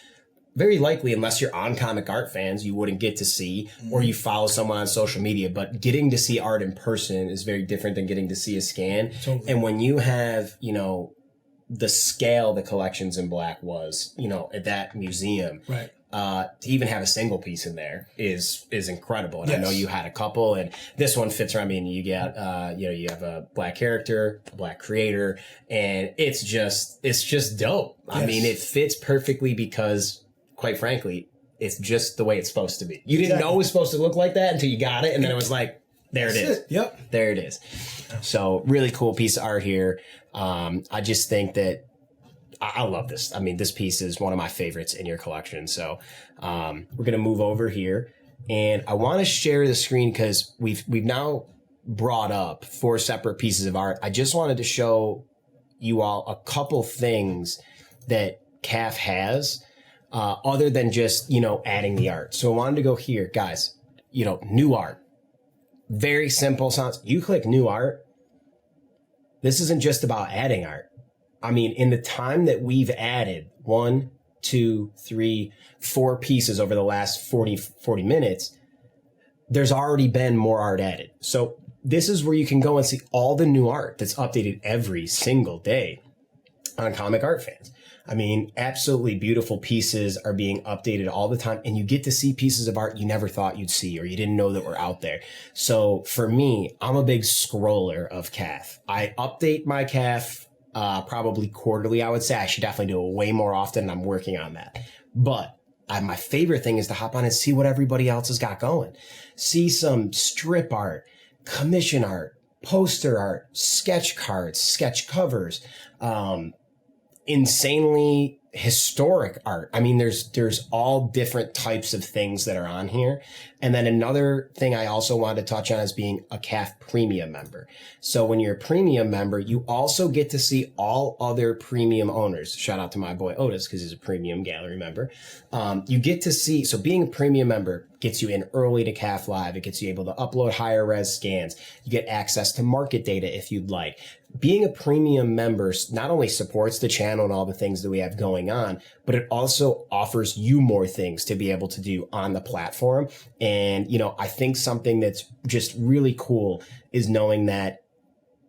very likely, unless you're on comic art fans, you wouldn't get to see, or you follow someone on social media. But getting to see art in person is very different than getting to see a scan. Totally. And when you have, you know, the scale the Collections in Black was, you know, at that museum, to even have a single piece in there is incredible. And I know you had a couple, and this one fits around. I mean, you get, you have a black character, a black creator, and it's just dope. I mean, it fits perfectly because, quite frankly, it's just the way it's supposed to be. You didn't know it was supposed to look like that until you got it, and then it was like, there it is. Yep. There it is. So really cool piece of art here. I just think that I love this. I mean, this piece is one of my favorites in your collection. So we're going to move over here, and I want to share the screen because we've now brought up 4 separate pieces of art. I just wanted to show you all a couple things that CAF has other than just, you know, adding the art. So I wanted to go here, guys, you know, new art. Very simple sounds. You click new art. This isn't just about adding art. I mean, in the time that we've added 1, 2, 3, 4 pieces over the last 40 minutes, there's already been more art added. So this is where you can go and see all the new art that's updated every single day on Comic Art Fans. I mean, absolutely beautiful pieces are being updated all the time, and you get to see pieces of art you never thought you'd see or you didn't know that were out there. So for me, I'm a big scroller of CAF. I update my CAF probably quarterly, I would say. I should definitely do it way more often, and I'm working on that. But my favorite thing is to hop on and see what everybody else has got going. See some strip art, commission art, poster art, sketch cards, sketch covers, insanely historic art. I mean, there's all different types of things that are on here. And then another thing I also wanted to touch on is being a CAF premium member. So when you're a premium member, you also get to see all other premium owners. Shout out to my boy Otis, because he's a premium gallery member. You get to see, so being a premium member gets you in early to CAF Live. It gets you able to upload higher res scans. You get access to market data if you'd like. Being a premium member not only supports the channel and all the things that we have going on, but it also offers you more things to be able to do on the platform. And, you know, I think something that's just really cool is knowing that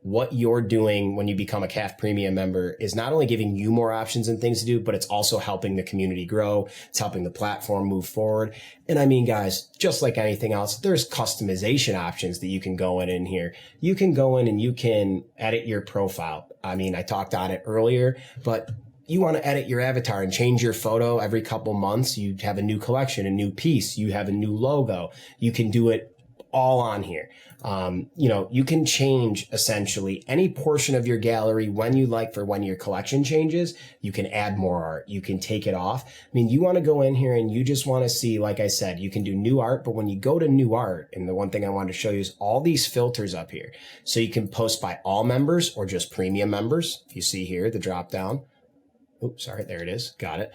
what you're doing when you become a CAF premium member is not only giving you more options and things to do, but it's also helping the community grow. It's helping the platform move forward. And I mean, guys, just like anything else, there's customization options that you can go in here. You can go in and you can edit your profile. I mean, I talked on it earlier, but you want to edit your avatar and change your photo every couple months. You have a new collection, a new piece. You have a new logo. You can do it all on here. You can change essentially any portion of your gallery when you like for when your collection changes. You can add more art. You can take it off. I mean, you want to go in here and you just want to see, like I said, you can do new art, but when you go to new art, and the one thing I wanted to show you is all these filters up here. So you can post by all members or just premium members. If you see here, the drop down. Oops, sorry, there it is. Got it.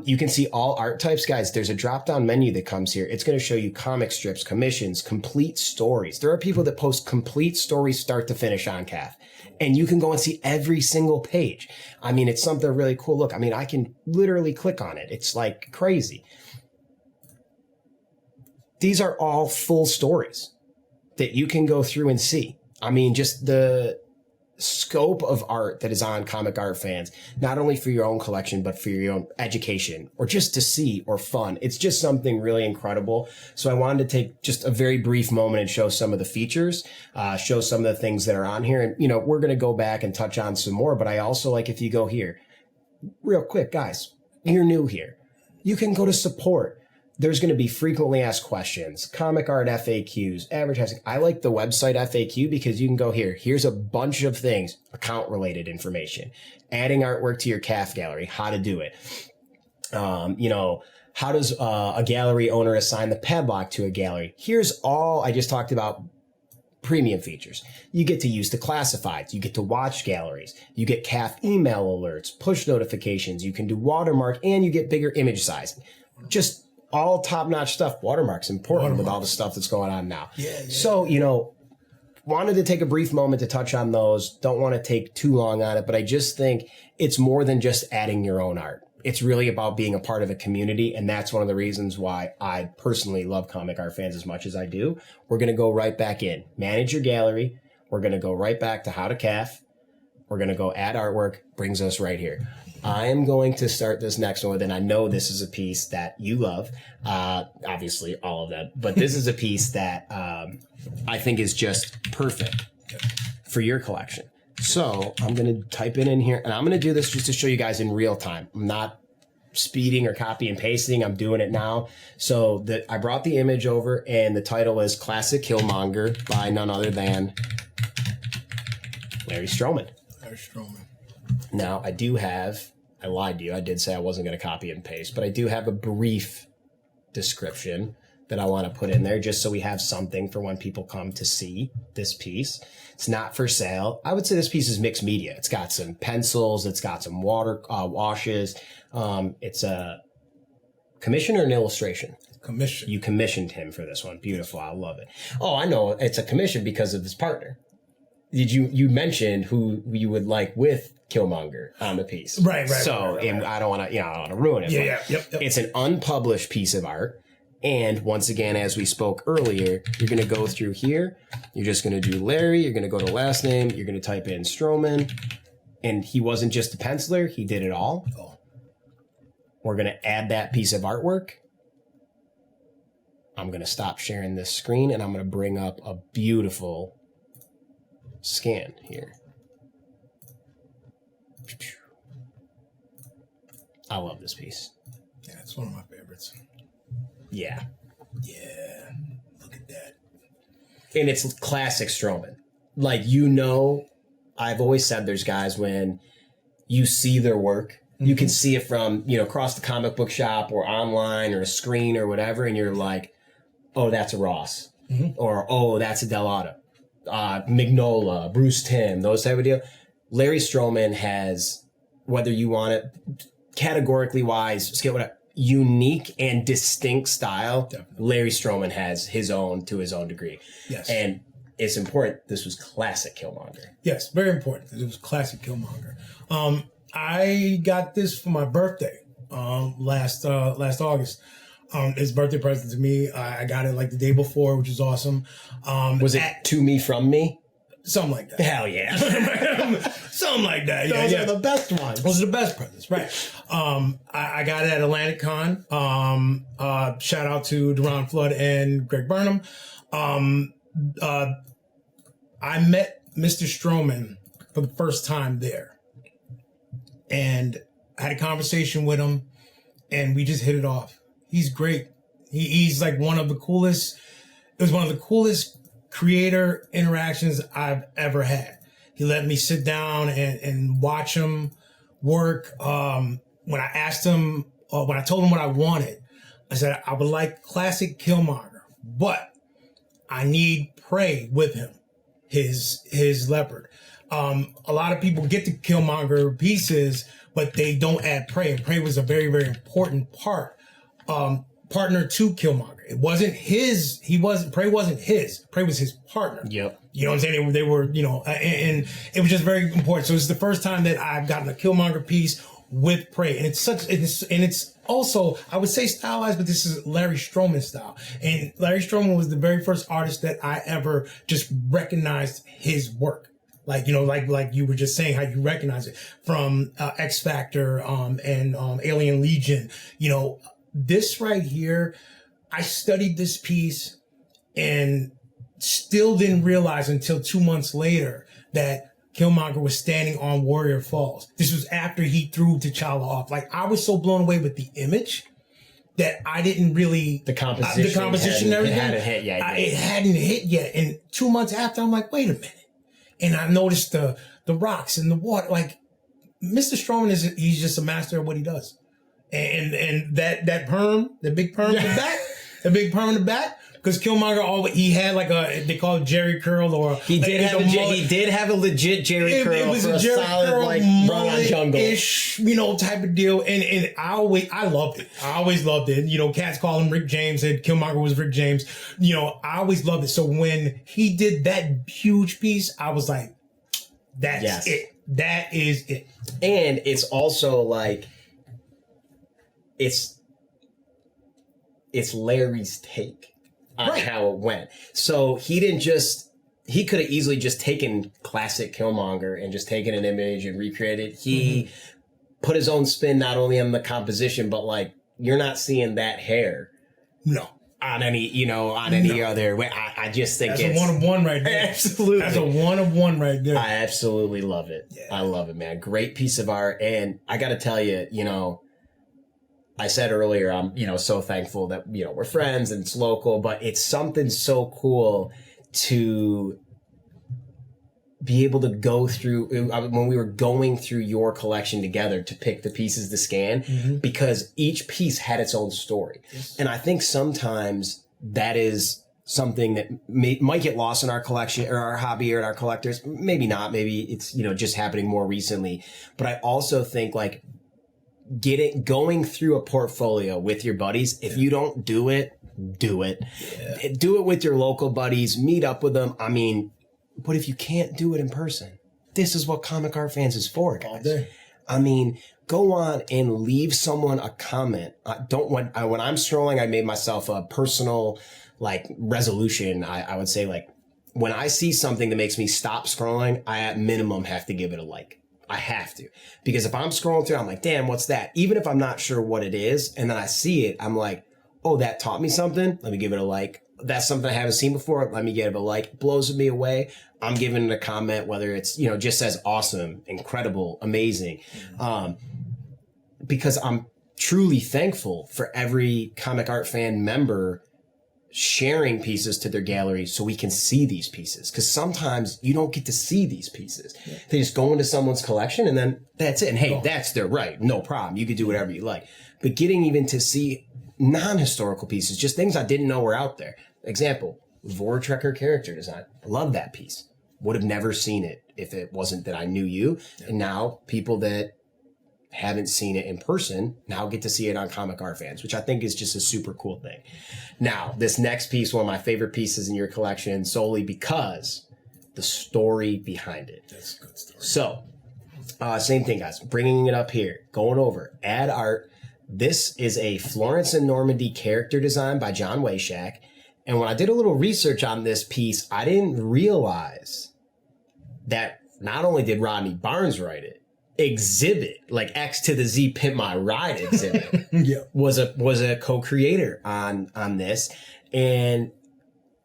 You can see all art types. Guys, there's a drop-down menu that comes here. It's going to show you comic strips, commissions, complete stories. There are people that post complete stories start to finish on CAF. And you can go and see every single page. I mean, it's something really cool. Look, I mean, I can literally click on it. It's like crazy. These are all full stories that you can go through and see. I mean, just the scope of art that is on Comic Art Fans, not only for your own collection, but for your own education or just to see or fun. It's just something really incredible. So I wanted to take just a very brief moment and show some of the features, show some of the things that are on here. And, we're going to go back and touch on some more, but I also like if you go here real quick, guys, you're new here. You can go to support. There's going to be frequently asked questions, comic art FAQs, advertising. I like the website FAQ because you can go here. Here's a bunch of things, account related information, adding artwork to your CAF gallery, how to do it. How does a gallery owner assign the padlock to a gallery? Here's all I just talked about. Premium features. You get to use the classifieds. You get to watch galleries. You get CAF email alerts, push notifications. You can do watermark and you get bigger image size. Just all top-notch stuff. Watermark's important with all the stuff that's going on now. Yeah. So, wanted to take a brief moment to touch on those. Don't want to take too long on it, but I just think it's more than just adding your own art. It's really about being a part of a community, and that's one of the reasons why I personally love Comic Art Fans as much as I do. We're going to go right back in. Manage your gallery. We're going to go right back to how to CAF. We're going to go add artwork. Brings us right here. I am going to start this next one, and I know this is a piece that you love, obviously all of them, but this is a piece that I think is just perfect for your collection. So I'm going to type it in here, and I'm going to do this just to show you guys in real time. I'm not speeding or copy and pasting. I'm doing it now. So I brought the image over, and the title is Classic Killmonger by none other than Larry Stroman. Larry Stroman. Now, I lied to you. I did say I wasn't going to copy and paste, but I do have a brief description that I want to put in there just so we have something for when people come to see this piece. It's not for sale. I would say this piece is mixed media. It's got some pencils. It's got some water washes. It's a commission or an illustration? Commission. You commissioned him for this one. Beautiful. I love it. Oh, I know. It's a commission because of his partner. You mentioned who you would like with Killmonger on the piece. Right. So, and I don't want to ruin it. Yep. It's an unpublished piece of art. And once again, as we spoke earlier, you're going to go through here. You're just going to do Larry. You're going to go to last name. You're going to type in Strowman. And he wasn't just a penciler. He did it all. We're going to add that piece of artwork. I'm going to stop sharing this screen, and I'm going to bring up a beautiful scan here. I love this piece. Yeah, it's one of my favorites. Yeah. Look at that. And it's classic Stroman. Like, I've always said there's guys when you see their work, you can see it from, across the comic book shop or online or a screen or whatever, and you're like, oh, that's a Ross. Or, oh, that's a Dell'Otto. Mignola, Bruce Timm, those type of deal. Larry Stroman has, whether you want it categorically wise, scale, whatever, unique and distinct style. Definitely. Larry Stroman has his own to his own degree. Yes. And it's important. This was classic Killmonger. Yes, very important. It was classic Killmonger. I got this for my birthday last August. His birthday present to me. I got it like the day before, which is awesome. Was it to me from me? Something like that. Hell yeah. Something like that. Those are the best ones. Those are the best presents, right. I got it at Atlantic Con. Shout out to Deron Flood and Greg Burnham. I met Mr. Strowman for the first time there. And I had a conversation with him, and we just hit it off. He's great. He's like one of the coolest. It was one of the coolest creator interactions I've ever had. He let me sit down and watch him work. When I asked him, when I told him what I wanted, I said, I would like classic Killmonger, but I need Prey with him, his leopard. A lot of people get the Killmonger pieces, but they don't add Prey. And Prey was a very, very important partner to Killmonger. It wasn't his. Prey wasn't his. Prey was his partner. Yep. You know what I'm saying? They were, and it was just very important. So it's the first time that I've gotten a Killmonger piece with Prey, and it's also, I would say, stylized, but this is Larry Stroman style. And Larry Stroman was the very first artist that I ever just recognized his work. Like, like you were just saying, how you recognize it from X Factor and Alien Legion. This right here, I studied this piece and still didn't realize until 2 months later that Killmonger was standing on Warrior Falls. This was after he threw T'Challa off. Like, I was so blown away with the image that I didn't really... The composition and everything. It hadn't hit yet. It hadn't hit yet. And 2 months after, I'm like, wait a minute. And I noticed the rocks and the water. Like, Mr. Strowman he's just a master of what he does. And that perm, the big perm in the back, because Killmonger he had like they call it Jerry curl, or he did have a legit Jerry curl. It was a Jerry solid, curl, like run on jungle-ish, type of deal. And I loved it. I always loved it. Cats call him Rick James, and Killmonger was Rick James. I always loved it. So when he did that huge piece, I was like, that's it. That is it. And it's also like, it's Larry's take on how it went. So he could have easily just taken classic Killmonger and just taken an image and recreated it. He put his own spin not only on the composition, but like, you're not seeing that hair. No. On any, other way. I just think that's a one of one right there. Absolutely. That's a one of one right there. I absolutely love it. Yeah. I love it, man. Great piece of art. And I got to tell you, I said earlier, I'm, so thankful that, we're friends and it's local, but it's something so cool to be able to go through when we were going through your collection together to pick the pieces to scan, because each piece had its own story. Yes. And I think sometimes that is something that might get lost in our collection or our hobby or in our collectors. Maybe not. Maybe it's, just happening more recently. But I also think like, going through a portfolio with your buddies. If you don't do it, do it. Yeah. Do it with your local buddies. Meet up with them. I mean, but if you can't do it in person, this is what Comic Art Fans is for, guys. All day. I mean, go on and leave someone a comment. When I'm scrolling, I made myself a personal resolution. I would say when I see something that makes me stop scrolling, I at minimum have to give it a like. I have to, because if I'm scrolling through, I'm like, damn, what's that? Even if I'm not sure what it is, and then I see it, I'm like, oh, that taught me something. Let me give it a like. That's something I haven't seen before. Let me give it a like. It blows me away. I'm giving it a comment, whether it's, just says awesome, incredible, amazing. Because I'm truly thankful for every Comic Art Fan member sharing pieces to their gallery so we can see these pieces. Because sometimes you don't get to see these pieces. Yeah. They just go into someone's collection and then that's it. And hey, that's their right. No problem. You could do whatever you like. But getting even to see non-historical pieces, just things I didn't know were out there. Example, Vortrekker character design. I love that piece. Would have never seen it if it wasn't that I knew you. Yeah. And now people that haven't seen it in person now get to see it on Comic Art Fans, which I think is just a super cool thing. Now, this next piece, one of my favorite pieces in your collection, solely because the story behind it. That's a good story. So, same thing, guys. Bringing it up here, going over, add art. This is a Florence and Normandy character design by John Wayshack. And when I did a little research on this piece, I didn't realize that not only did Rodney Barnes write it, Exhibit, like X to the Z Pimp My Ride Exhibit, was a co-creator on this. And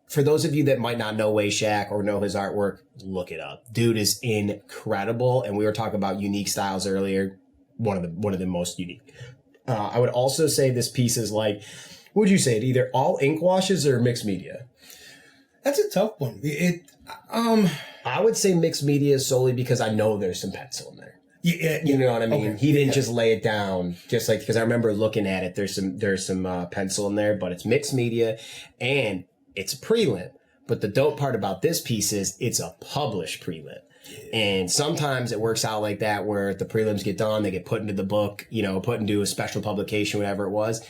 for those of you that might not know Wayshack or know his artwork, look it up. Dude is incredible. And we were talking about unique styles earlier. One of the most unique. I would also say this piece is like, what would you say? It either all ink washes or mixed media? That's a tough one. I would say mixed media solely because I know there's some pencil in there. Yeah, you know what I mean. Okay. He didn't just lay it down, just like because I remember looking at it. There's some pencil in there, but it's mixed media and it's a prelim. But the dope part about this piece is it's a published prelim. And sometimes it works out like that where the prelims get done, they get put into the book, put into a special publication, whatever it was.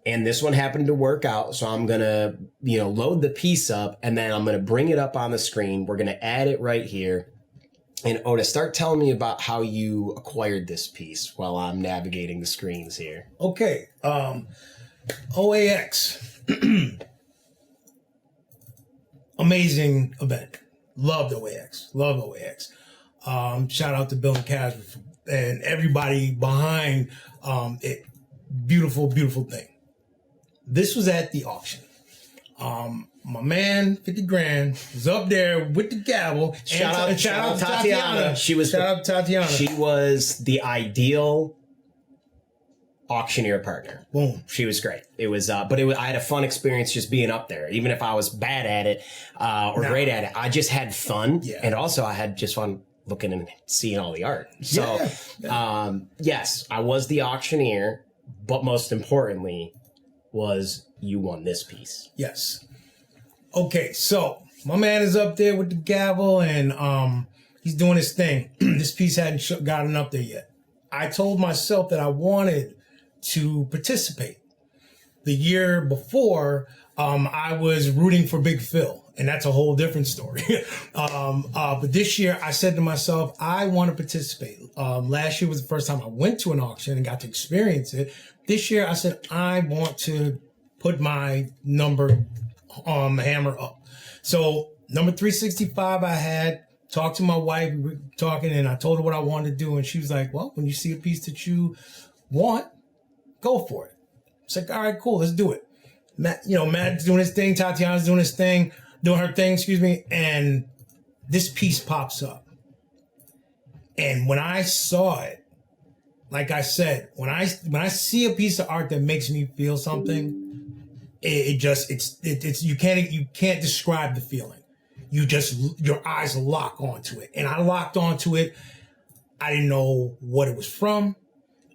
And this one happened to work out. So I'm going to, load the piece up and then I'm going to bring it up on the screen. We're going to add it right here. And Otis, start telling me about how you acquired this piece while I'm navigating the screens here. Okay. OAX. Amazing event. Loved OAX. Love OAX. Shout out to Bill and Kaz and everybody behind it. Beautiful, beautiful thing. This was at the auction. My man, 50 grand, was up there with the gavel. Shout out to Tatiana. Shout out to Tatiana. She was the ideal auctioneer partner. Boom. She was great. It was, I had a fun experience just being up there. Even if I was bad at it great at it, I just had fun. Yeah. And also I had just fun looking and seeing all the art. So, yes, I was the auctioneer, but most importantly was you won this piece. Yes. Okay, so my man is up there with the gavel and he's doing his thing. This piece hadn't gotten up there yet. I told myself that I wanted to participate. The year before, I was rooting for Big Phil, and that's a whole different story. But this year, I said to myself, I want to participate. Last year was the first time I went to an auction and got to experience it. This year, I said, I want to put my number hammer up. So number 365, I had talked to my wife, we were talking, and I told her what I wanted to do. And she was like, well, when you see a piece that you want, go for it. It's like, all right, cool, let's do it. Matt's doing his thing, Tatiana's doing her thing, and this piece pops up. And when I saw it, like I said, when I see a piece of art that makes me feel something, you can't describe the feeling. Your eyes lock onto it. And I locked onto it. I didn't know what it was from.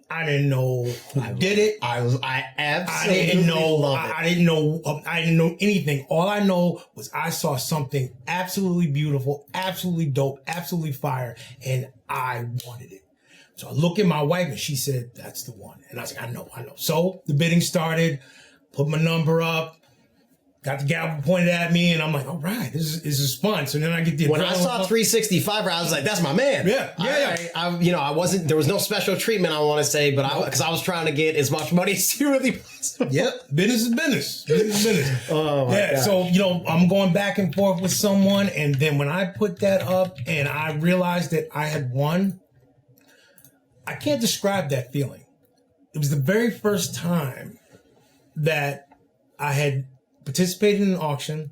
I didn't know who did it. I absolutely love it. I didn't know anything. All I know was I saw something absolutely beautiful, absolutely dope, absolutely fire, and I wanted it. So I look at my wife and she said, that's the one. And I was like, I know. So the bidding started, put my number up, got the gavel pointed at me, and I'm like, all right, this is fun. So then I get the when I saw 365, I was like, that's my man. Yeah. I wasn't. There was no special treatment, I want to say, but because I was trying to get as much money as humanly possible. Yep, business is business. Business is business. Oh my God. So I'm going back and forth with someone, and then when I put that up and I realized that I had won, I can't describe that feeling. It was the very first time that I had participated in an auction.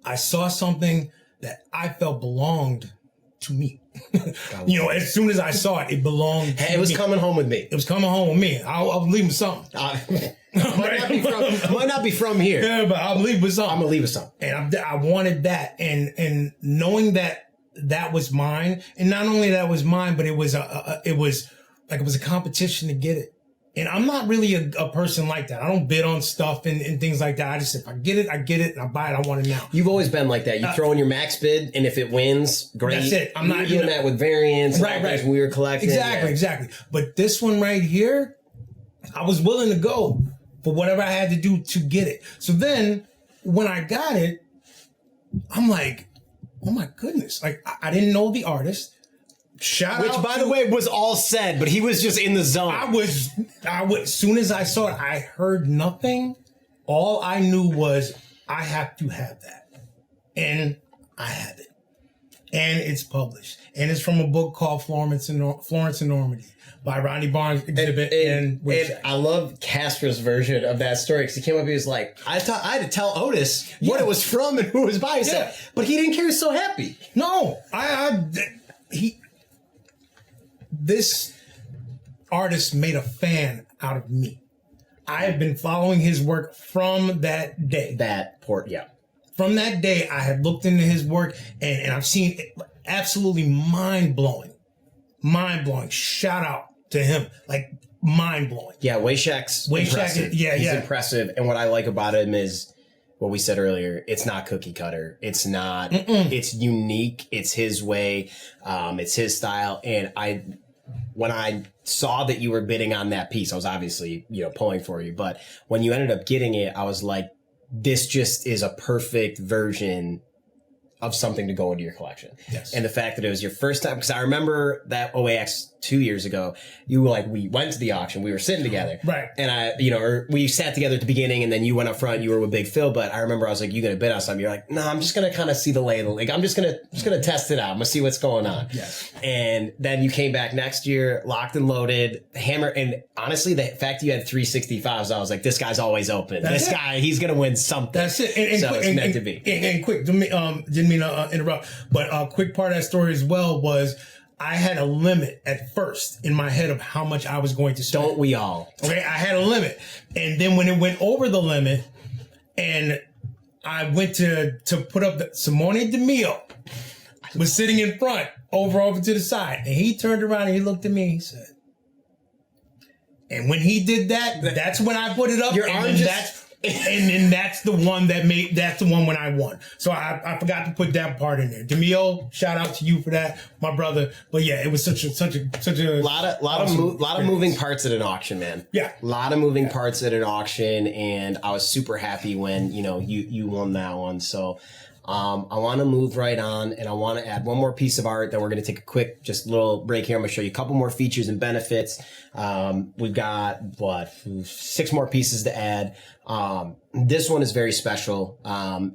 I saw something that I felt belonged to me. As soon as I saw it, it belonged to me. It was coming home with me. It was coming home with me. I'll leave with something. Might not be from here. Yeah, but I'll leave with something. I'm going to leave with something. And I wanted that. And knowing that was mine. And not only that was mine, but it was a competition to get it. And I'm not really a person like that. I don't bid on stuff and things like that. I just, if I get it, and I buy it. I want it now. You've always been like that. You throw in your max bid, and if it wins, great. That's it. I'm not doing that with variants. Right. When we were collecting. Exactly. But this one right here, I was willing to go for whatever I had to do to get it. So then when I got it, I'm like, oh my goodness. Like, I didn't know the artist. Which, by the way, was all said, but he was just in the zone. I was, as soon as I saw it, I heard nothing. All I knew was I have to have that. And I have it. And it's published. And it's from a book called Florence and Normandy by Rodney Barnes exhibit and I love Casper's version of that story because he came up, he was like, I had to tell Otis what it was from and who it was by. He said, but he didn't care. He was so happy. No, this artist made a fan out of me. I have been following his work from that day. from that day, I had looked into his work and I've seen absolutely mind-blowing. Shout out to him. Like, mind-blowing. Yeah, Wayshack's impressive. He's impressive. And what I like about him is what we said earlier. It's not cookie cutter. It's not. It's unique. It's his way. It's his style. And when I saw that you were bidding on that piece, I was obviously, pulling for you. But when you ended up getting it, I was like, this just is a perfect version of something to go into your collection. Yes. And the fact that it was your first time, because I remember that OAX 2 years ago, you were like, we went to the auction, we were sitting together. Right. And or we sat together at the beginning and then you went up front, you were with Big Phil, but I remember I was like, you going to bid on something? You're like, no, I'm just going to kind of see the lay of the league. I'm just going to test it out. I'm going to see what's going on. Yes. And then you came back next year, locked and loaded, hammer. And honestly, the fact that you had 365s, I was like, this guy's always open. This guy, he's going to win something. That's it. And so quick, it's meant to be. And quick, didn't mean to interrupt, but a quick part of that story as well was I had a limit at first in my head of how much I was going to spend. Don't we all? Okay, I had a limit. And then when it went over the limit and I went to put up Simone Bianchi was sitting in front, over to the side. And he turned around and he looked at me and he said, and when he did that, that's when I put it up. Your arm and then that's the one when I won. So I forgot to put that part in there. Demio, shout out to you for that, my brother. But yeah, it was such a lot of moving parts at an auction, man. Yeah, a lot of moving parts at an auction, and I was super happy when you won that one. So I want to move right on, and I want to add one more piece of art. Then we're going to take a quick, just little break here. I'm going to show you a couple more features and benefits. We've got 6 more pieces to add. This one is very special.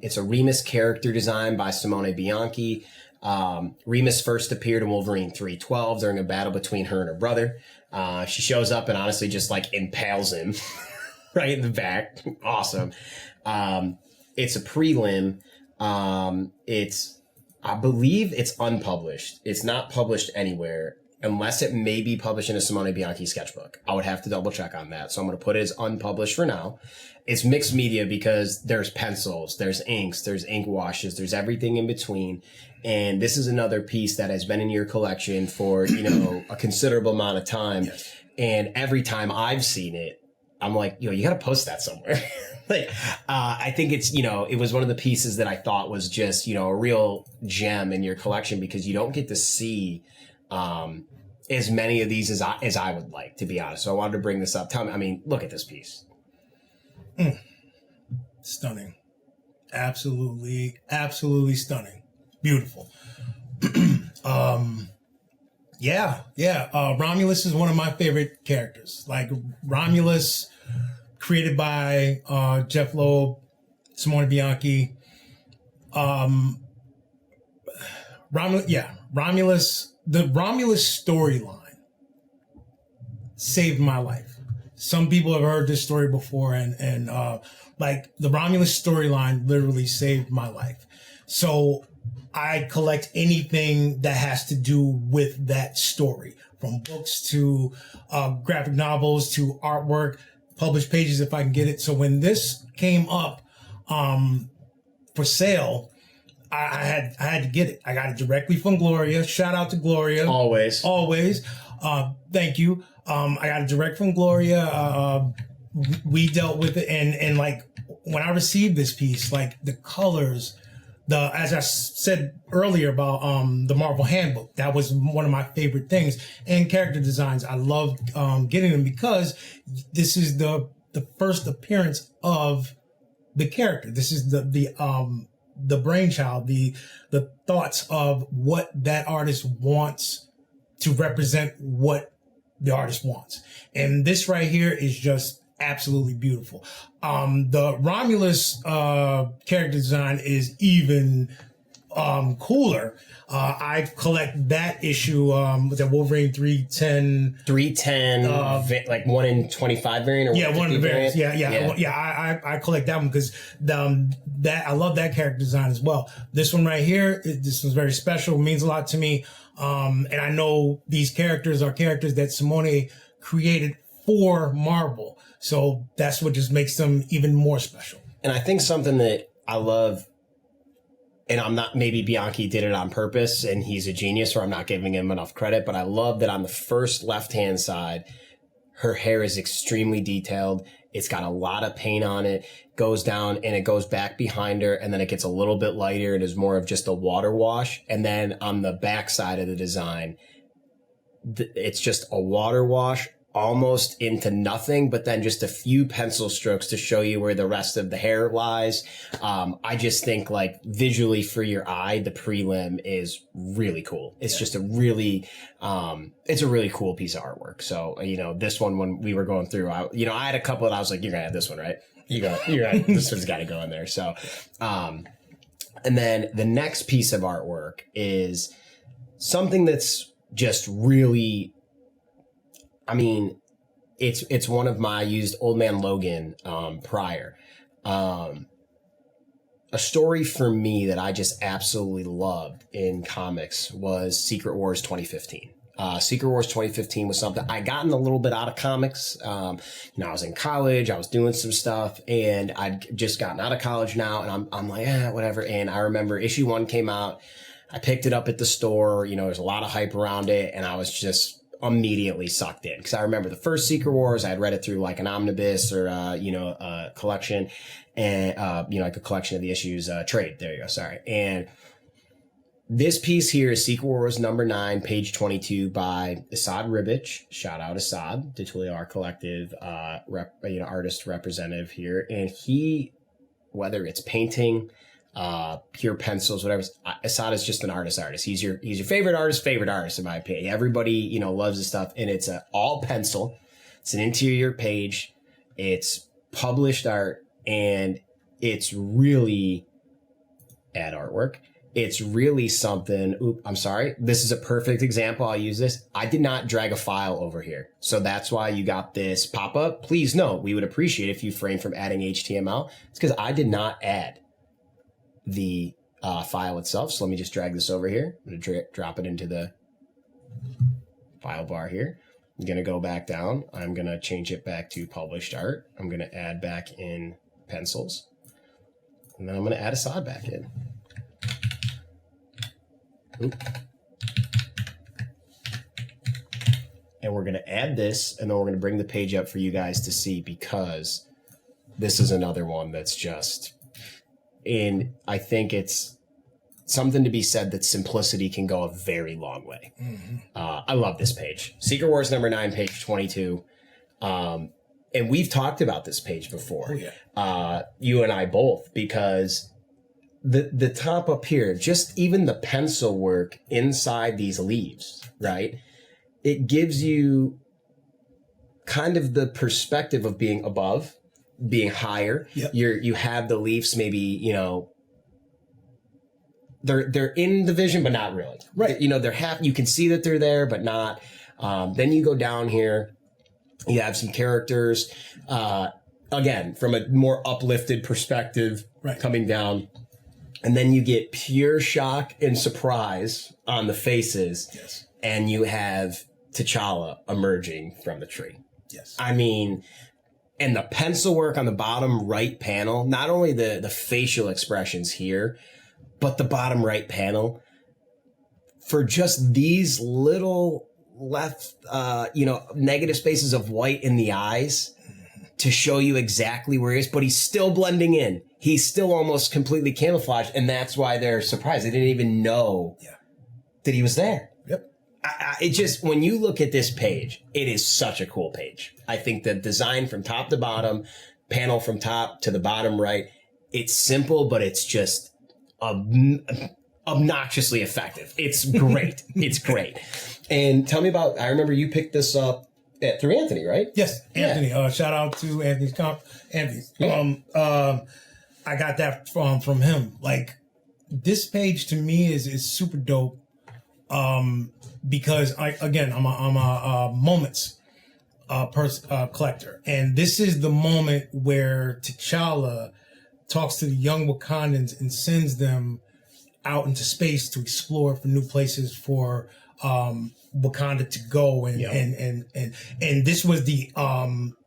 It's a Remus character design by Simone Bianchi. Remus first appeared in Wolverine 312 during a battle between her and her brother. She shows up and honestly just like impales him right in the back. Awesome. It's a prelim. I believe it's unpublished. It's not published anywhere unless it may be published in a Simone Bianchi sketchbook. I would have to double check on that. So I'm going to put it as unpublished for now. It's mixed media because there's pencils, there's inks, there's ink washes, there's everything in between. And this is another piece that has been in your collection for, a considerable amount of time. Yes. And every time I've seen it, I'm like, you got to post that somewhere. I think it's, it was one of the pieces that I thought was just, a real gem in your collection because you don't get to see, as many of these as I would like, to be honest. So I wanted to bring this up. Look at this piece. Stunning. Absolutely stunning. Beautiful. Romulus is one of my favorite characters. Like Romulus, created by Jeff Loeb, Simone Bianchi. Romulus, the Romulus storyline saved my life. Some people have heard this story before, and the Romulus storyline literally saved my life. So I collect anything that has to do with that story, from books to graphic novels to artwork, published pages if I can get it. So when this came up for sale, I had to get it. I got it directly from Gloria. Shout out to Gloria. Always. Thank you. I got it direct from Gloria. We dealt with it, and like when I received this piece, like the colors, as I said earlier about the Marvel Handbook, that was one of my favorite things. And character designs, I loved getting them because this is the first appearance of the character. This is the brainchild, the thoughts of what that artist wants to represent what the artist wants. And this right here is just absolutely beautiful. The Romulus character design is even cooler. I collect that issue with the Wolverine 310 like 1 in 25 variant, or one of the variants. I collect that one because that I love that character design as well. This one right here, this was very special, means a lot to me. And I know these characters are characters that Simone created for Marvel, so that's what just makes them even more special. And I think something that I love and I'm not, maybe Bianchi did it on purpose and he's a genius, or I'm not giving him enough credit, but I love that on the first left-hand side, her hair is extremely detailed. It's got a lot of paint on it, goes down and it goes back behind her, and then it gets a little bit lighter and is more of just a water wash. And then on the back side of the design, it's just a water wash almost into nothing, but then just a few pencil strokes to show you where the rest of the hair lies. I just think, like, visually for your eye, the prelim is really cool. It's just a really, it's a really cool piece of artwork. So, you know, this one, when we were going through, I had a couple that I was like, you're gonna have this one, right? You're right. This one's got to go in there. So, and then the next piece of artwork is something that's just really, I mean, it's one of my, I used Old Man Logan prior. A story for me that I just absolutely loved in comics was Secret Wars 2015. Secret Wars 2015 was something I gotten a little bit out of comics. I was in college, I was doing some stuff, and I'd just gotten out of college now, and I'm like, whatever. And I remember issue 1 came out. I picked it up at the store. You know, there's a lot of hype around it, and I was just immediately sucked in, because I remember the first Secret Wars, I had read it through like an omnibus or a collection, and like a collection of the issues, trade. There you go. Sorry. And this piece here is Secret Wars number 9, page 22 by Asad Ribic. Shout out Asad, DiTullio Art Collective, artist representative here. And he, whether it's painting, pure pencils, whatever, Asad is just an artist. He's your favorite artist, in my opinion. Everybody, loves his stuff. And it's all pencil. It's an interior page. It's published art, and it's really ad artwork. It's really something. I'm sorry. This is a perfect example. I'll use this. I did not drag a file over here. So that's why you got this pop up. Please note, we would appreciate if you refrain from adding HTML. It's because I did not add the file itself. So let me just drag this over here. I'm going to drop it into the file bar here. I'm going to go back down. I'm going to change it back to published art. I'm going to add back in pencils. And then I'm going to add Asad back in. And we're going to add this, and then we're going to bring the page up for you guys to see, because this is another one that's just, and I think it's something to be said that simplicity can go a very long way. Mm-hmm. I love this page. Secret Wars number 9, page 22. And we've talked about this page before. Oh, yeah. You and I both, because the top up here, just even the pencil work inside these leaves, right? It gives you kind of the perspective of being above, being higher. Yep. You have the leaves, maybe, they're in the vision, but not really. Right. You can see that they're there, but not. Then you go down here, you have some characters, again, from a more uplifted perspective, right, coming down. And then you get pure shock and surprise on the faces. Yes. And you have T'Challa emerging from the tree. Yes. I mean, and the pencil work on the bottom right panel, not only the facial expressions here, but the bottom right panel, for just these little left, negative spaces of white in the eyes to show you exactly where he is, but he's still blending in. He's still almost completely camouflaged, and that's why they're surprised. They didn't even know that he was there. Yep. It just, when you look at this page, it is such a cool page. I think the design from top to bottom, panel from top to the bottom right, it's simple, but it's just obnoxiously effective. It's great. It's great. And tell me about, I remember you picked this up through Anthony, right? Yes, Anthony. Yeah. Shout out to Anthony's Yeah. I got that from him. Like, this page to me is super dope. Because I'm a moments collector, and this is the moment where T'Challa talks to the young Wakandans and sends them out into space to explore for new places for Wakanda to go, and this was the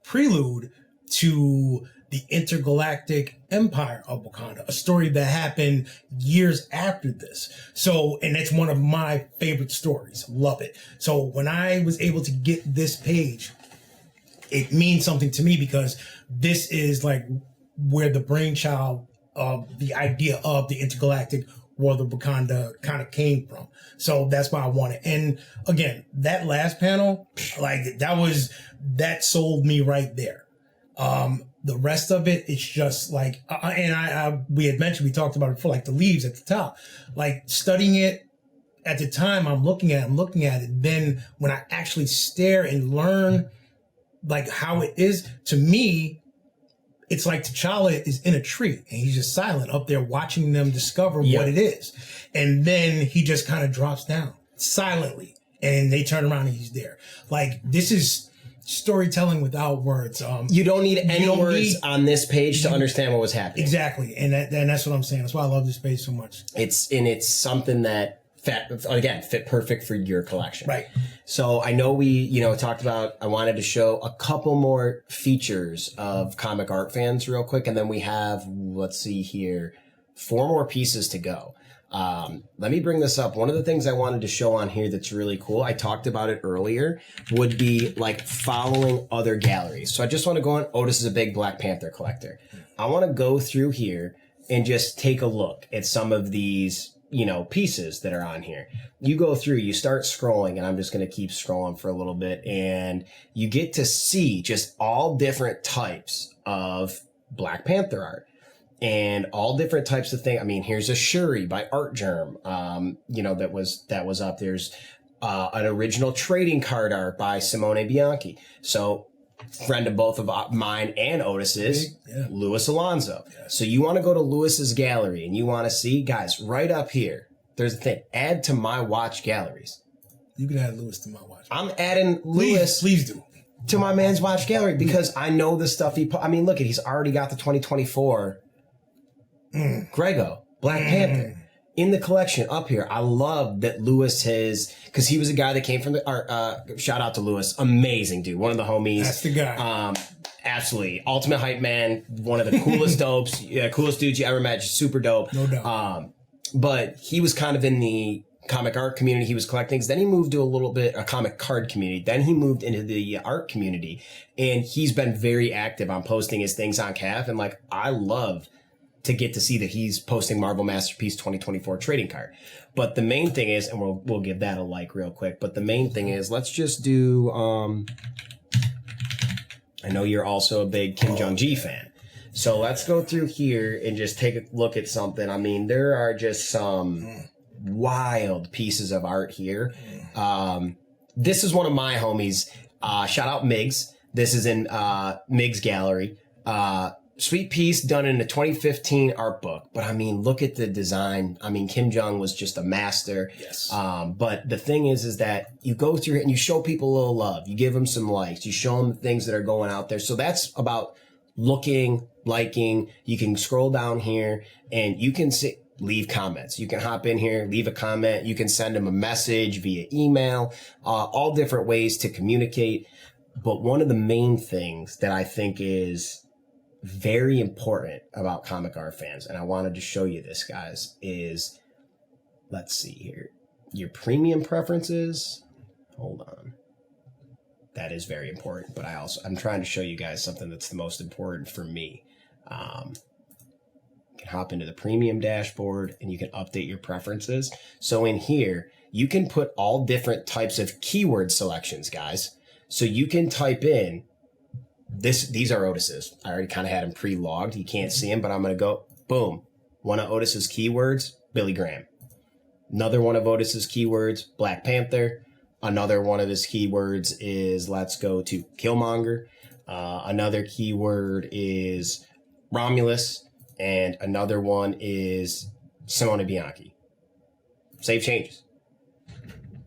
prelude to the intergalactic empire of Wakanda, a story that happened years after this. So, and it's one of my favorite stories. Love it. So when I was able to get this page, it means something to me because this is like where the brainchild of the idea of the intergalactic world of Wakanda kind of came from. So that's why I want it. And again, that last panel, like that sold me right there. The rest of it, it's just like, we had mentioned, we talked about it before, like the leaves at the top, like studying it at the time, I'm looking at it. Then when I actually stare and learn like how it is, to me, it's like T'Challa is in a tree and he's just silent up there watching them discover what it is. And then he just kind of drops down silently and they turn around and he's there. Like, this is storytelling without words. You don't need any words on this page to understand what was happening. Exactly. And that's what I'm saying. That's why I love this page so much. It's something that fit perfect for your collection. Right. So I know we, talked about, I wanted to show a couple more features of comic art fans real quick. And then we have, let's see here, 4 more pieces to go. Let me bring this up. One of the things I wanted to show on here that's really cool, I talked about it earlier, would be like following other galleries. So I just want to go on. Otis is a big Black Panther collector. I want to go through here and just take a look at some of these, pieces that are on here. You go through, you start scrolling, and I'm just going to keep scrolling for a little bit, and you get to see just all different types of Black Panther art. And all different types of things. I mean, here's a Shuri by Art Germ, that was up. There's an original trading card art by Simone Bianchi. So, friend of both of mine and Otis's, Louis Alonso. Yes. So you want to go to Louis's gallery and you want to see, guys, right up here. There's a thing. Add to my watch galleries. You can add Louis to my watch. I'm adding Louis. Please do. To my man's watch gallery because I know the stuff look, he's already got the 2024. Grego, Black Panther, in the collection up here. I love that Louis because he was a guy that came from the art. Shout out to Louis, amazing dude, one of the homies. That's the guy. Absolutely, ultimate hype man, one of the coolest coolest dudes you ever met, just super dope. No doubt. But he was kind of in the comic art community. He was collecting things. Then he moved to a comic card community. Then he moved into the art community, and he's been very active on posting his things on CAF. And like, I love to get to see that he's posting Marvel Masterpiece 2024 trading card. But the main thing is, and we'll give that a like real quick, but the main thing is, let's just do, I know you're also a big Kim Jong-gi fan. So let's go through here and just take a look at something. I mean, there are just some wild pieces of art here. This is one of my homies. Shout out Migs. This is in Migs Gallery. Sweet piece done in a 2015 art book. But I mean, look at the design. I mean, Kim Jong was just a master. Yes. But the thing is that you go through it and you show people a little love. You give them some likes. You show them the things that are going out there. So that's about looking, liking. You can scroll down here and you can leave comments. You can hop in here, leave a comment. You can send them a message via email, all different ways to communicate. But one of the main things that I think is very important about comic art fans, and I wanted to show you this, guys, is, let's see here, your premium preferences. Hold on. That is very important, but I'm trying to show you guys something that's the most important for me. You can hop into the premium dashboard and you can update your preferences. So in here, you can put all different types of keyword selections, guys. So you can type in these are Otis's. I already kind of had them pre-logged. You can't see them, but I'm going to go, boom. One of Otis's keywords, Billy Graham. Another one of Otis's keywords, Black Panther. Another one of his keywords is, let's go to Killmonger. Another keyword is Romulus. And another one is Simone Bianchi. Save changes.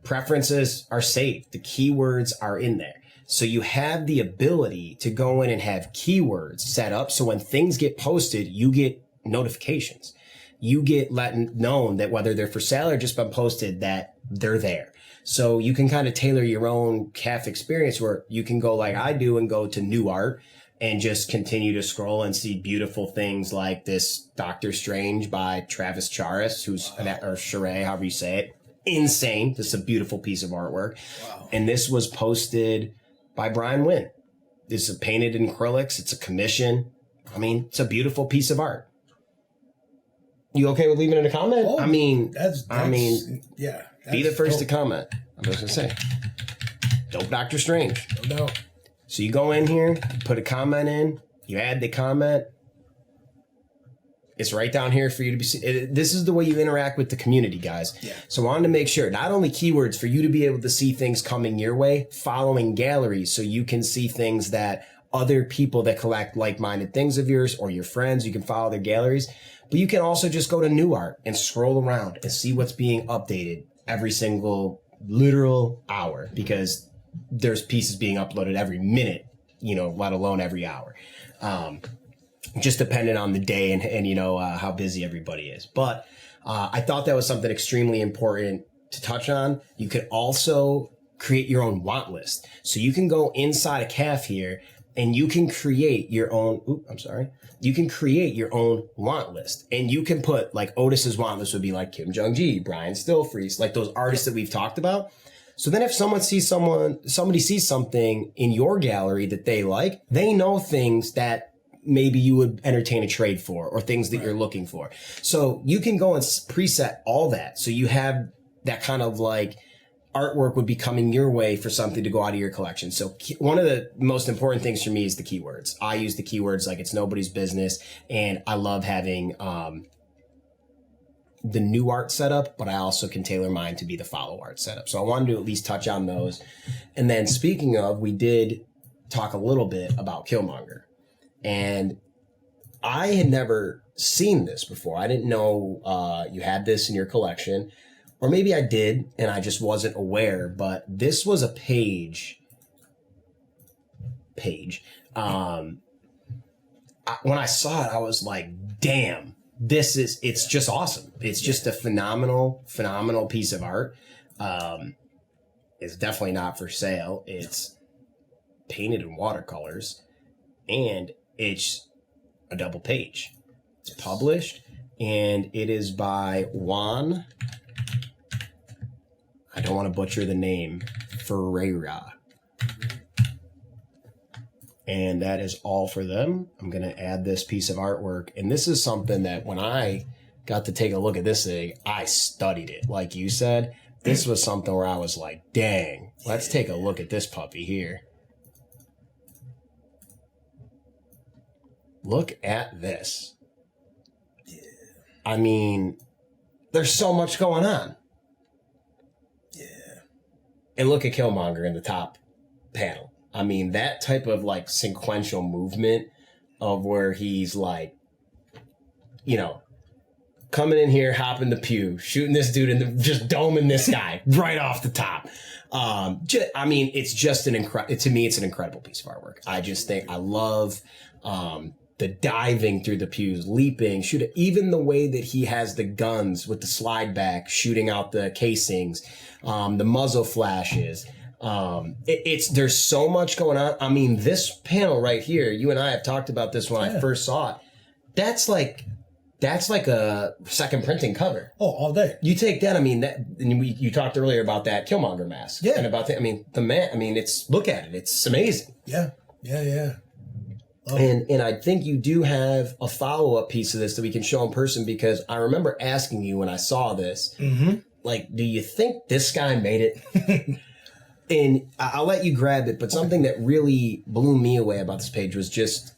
Preferences are saved. The keywords are in there. So you have the ability to go in and have keywords set up. So when things get posted, you get notifications. You get known that whether they're for sale or just been posted, that they're there. So you can kind of tailor your own CAF experience where you can go like I do and go to new art, and just continue to scroll and see beautiful things like this Doctor Strange by Travis Charest, or Charest, however you say it. Insane. This is a beautiful piece of artwork. Wow. And this was posted by Brian Wynn. This is painted in acrylics. It's a commission. I mean, it's a beautiful piece of art. You okay with leaving it a comment? Oh, be the first to comment. I'm just going to say. Dope Doctor Strange. No doubt. So you go in here, you put a comment in, you add the comment. It's right down here for you to be. This is the way you interact with the community, guys. Yeah. So I wanted to make sure, not only keywords, for you to be able to see things coming your way, following galleries, so you can see things that other people that collect like-minded things of yours or your friends, you can follow their galleries. But you can also just go to New Art and scroll around and see what's being updated every single literal hour, because there's pieces being uploaded every minute, let alone every hour. Just depending on the day and how busy everybody is. But I thought that was something extremely important to touch on. You could also create your own want list. So you can go inside a CAF here and you can create your own, you can create your own want list. And you can put, like, Otis's want list would be like Kim Jong-gi, Brian Stillfreeze, like those artists that we've talked about. So then if somebody sees something in your gallery that they like, they know things that maybe you would entertain a trade for, or things that you're looking for. So you can go and preset all that. So you have that kind of like artwork would be coming your way for something to go out of your collection. So one of the most important things for me is the keywords. I use the keywords like it's nobody's business. And I love having, the New Art setup, but I also can tailor mine to be the follow art setup. So I wanted to at least touch on those. And then speaking of, we did talk a little bit about Killmonger. And I had never seen this before. I didn't know you had this in your collection. Or maybe I did, and I just wasn't aware. But this was a page. When I saw it, I was like, damn, it's just awesome. It's just a phenomenal piece of art. It's definitely not for sale. It's painted in watercolors. And it's a double page. It's published, and it is by Juan. I don't want to butcher the name. Ferreira. And that is all for them. I'm going to add this piece of artwork. And this is something that when I got to take a look at this thing, I studied it. Like you said, this was something where I was like, dang, let's take a look at this puppy here. Look at this. Yeah. I mean, there's so much going on. Yeah. And look at Killmonger in the top panel. I mean, that type of like sequential movement of where he's like, coming in here, hopping the pew, shooting this dude and just doming this guy right off the top. It's just to me, it's an incredible piece of artwork. I just think I love, the diving through the pews, leaping, shooting, even the way that he has the guns with the slide back, shooting out the casings, the muzzle flashes. There's so much going on. I mean, this panel right here, you and I have talked about this when I first saw it. That's like a second printing cover. Oh, all day. You take that. I mean, you talked earlier about that Killmonger mask. Yeah. And about look at it. It's amazing. Yeah. And I think you do have a follow-up piece of this that we can show in person, because I remember asking you when I saw this, like, do you think this guy made it? And I'll let you grab it, but something that really blew me away about this page was just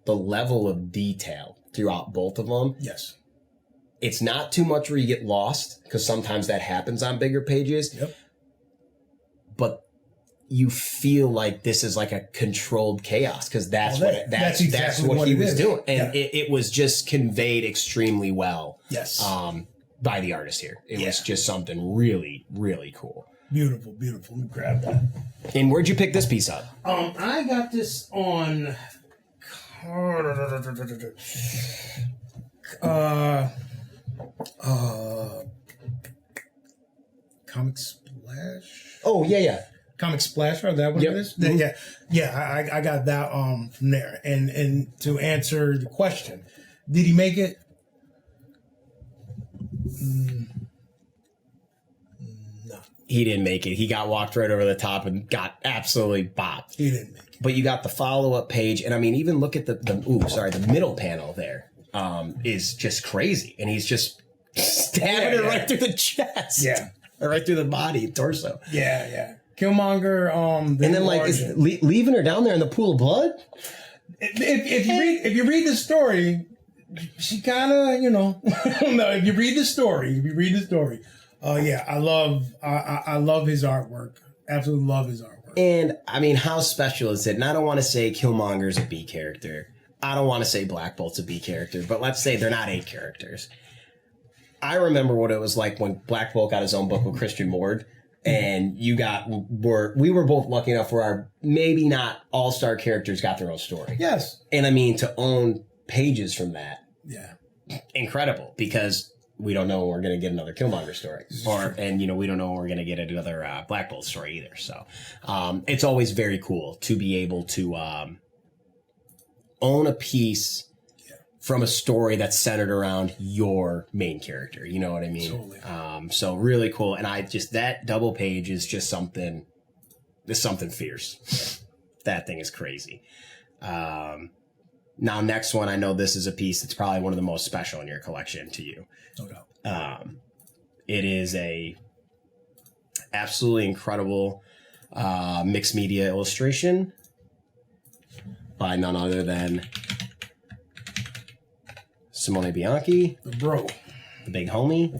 the level of detail throughout both of them. Yes. It's not too much where you get lost, because sometimes that happens on bigger pages. Yep. But you feel like this is like a controlled chaos, because that's what he was doing. And it was just conveyed extremely well. Yes. By the artist here. It was just something really, really cool. Beautiful. Let me grab that. And where'd you pick this piece up? I got this on Comic Splash. Oh, yeah. Comic Splasher, is that what it is? Yeah. I got that from there. And to answer the question, did he make it? No. He didn't make it. He got walked right over the top and got absolutely bopped. He didn't make it. But you got the follow-up page, and I mean, even look at the middle panel there is just crazy, and he's just stabbing it right through the chest, or right through the body, torso. Yeah. Killmonger, and then like leaving her down there in the pool of blood. If you read the story, she kind of, no. If you read the story, I love his artwork. Absolutely love his artwork. And I mean, how special is it? And I don't want to say Killmonger's a B character. I don't want to say Black Bolt's a B character, but let's say they're not A characters. I remember what it was like when Black Bolt got his own book with Christian Ward, and we were both lucky enough where our maybe not all-star characters got their own story. Yes. And I mean, to own pages from that, incredible, because we don't know when we're going to get another Killmonger story, we don't know when we're going to get another Black Bolt story either. So it's always very cool to be able to own a piece from a story that's centered around your main character. You know what I mean? Totally. So really cool. And that double page is just something fierce. That thing is crazy. Now, next one, I know this is a piece that's probably one of the most special in your collection to you. No doubt. It is a absolutely incredible mixed media illustration by none other than Simone Bianchi. The big homie.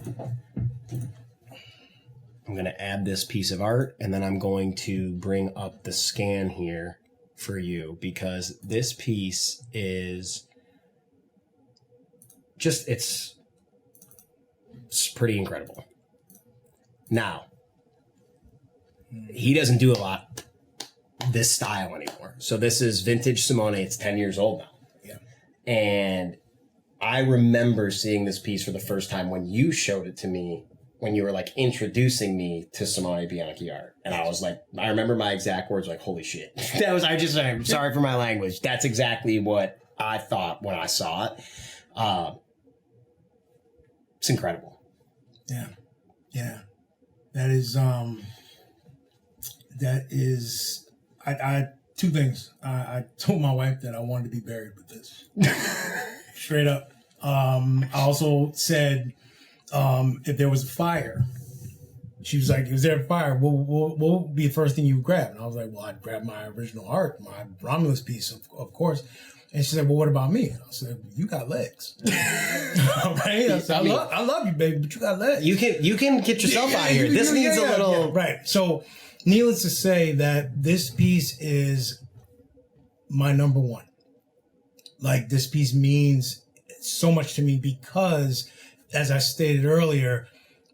I'm going to add this piece of art, and then I'm going to bring up the scan here for you, because this piece is just, it's pretty incredible. Now, he doesn't do a lot this style anymore. So this is vintage Simone. It's 10 years old now. Yeah. And I remember seeing this piece for the first time when you showed it to me, when you were like introducing me to Simone Bianchi art. And I was like, I remember my exact words, like, holy shit. I'm sorry for my language. That's exactly what I thought when I saw it. It's incredible. Yeah. Yeah. That is, I two things. I told my wife that I wanted to be buried with this. Straight up. I also said, if there was a fire, she was like, is there a fire? What would be the first thing you would grab? And I was like, well, I'd grab my original art, my Romulus piece, of course. And she said, well, what about me? And I said, you got legs. Right? I said, I love you, baby, but you got legs. You can get yourself out of here. This needs a little... Yeah, right. So, needless to say that this piece is my number one. Like, this piece means so much to me because, as I stated earlier,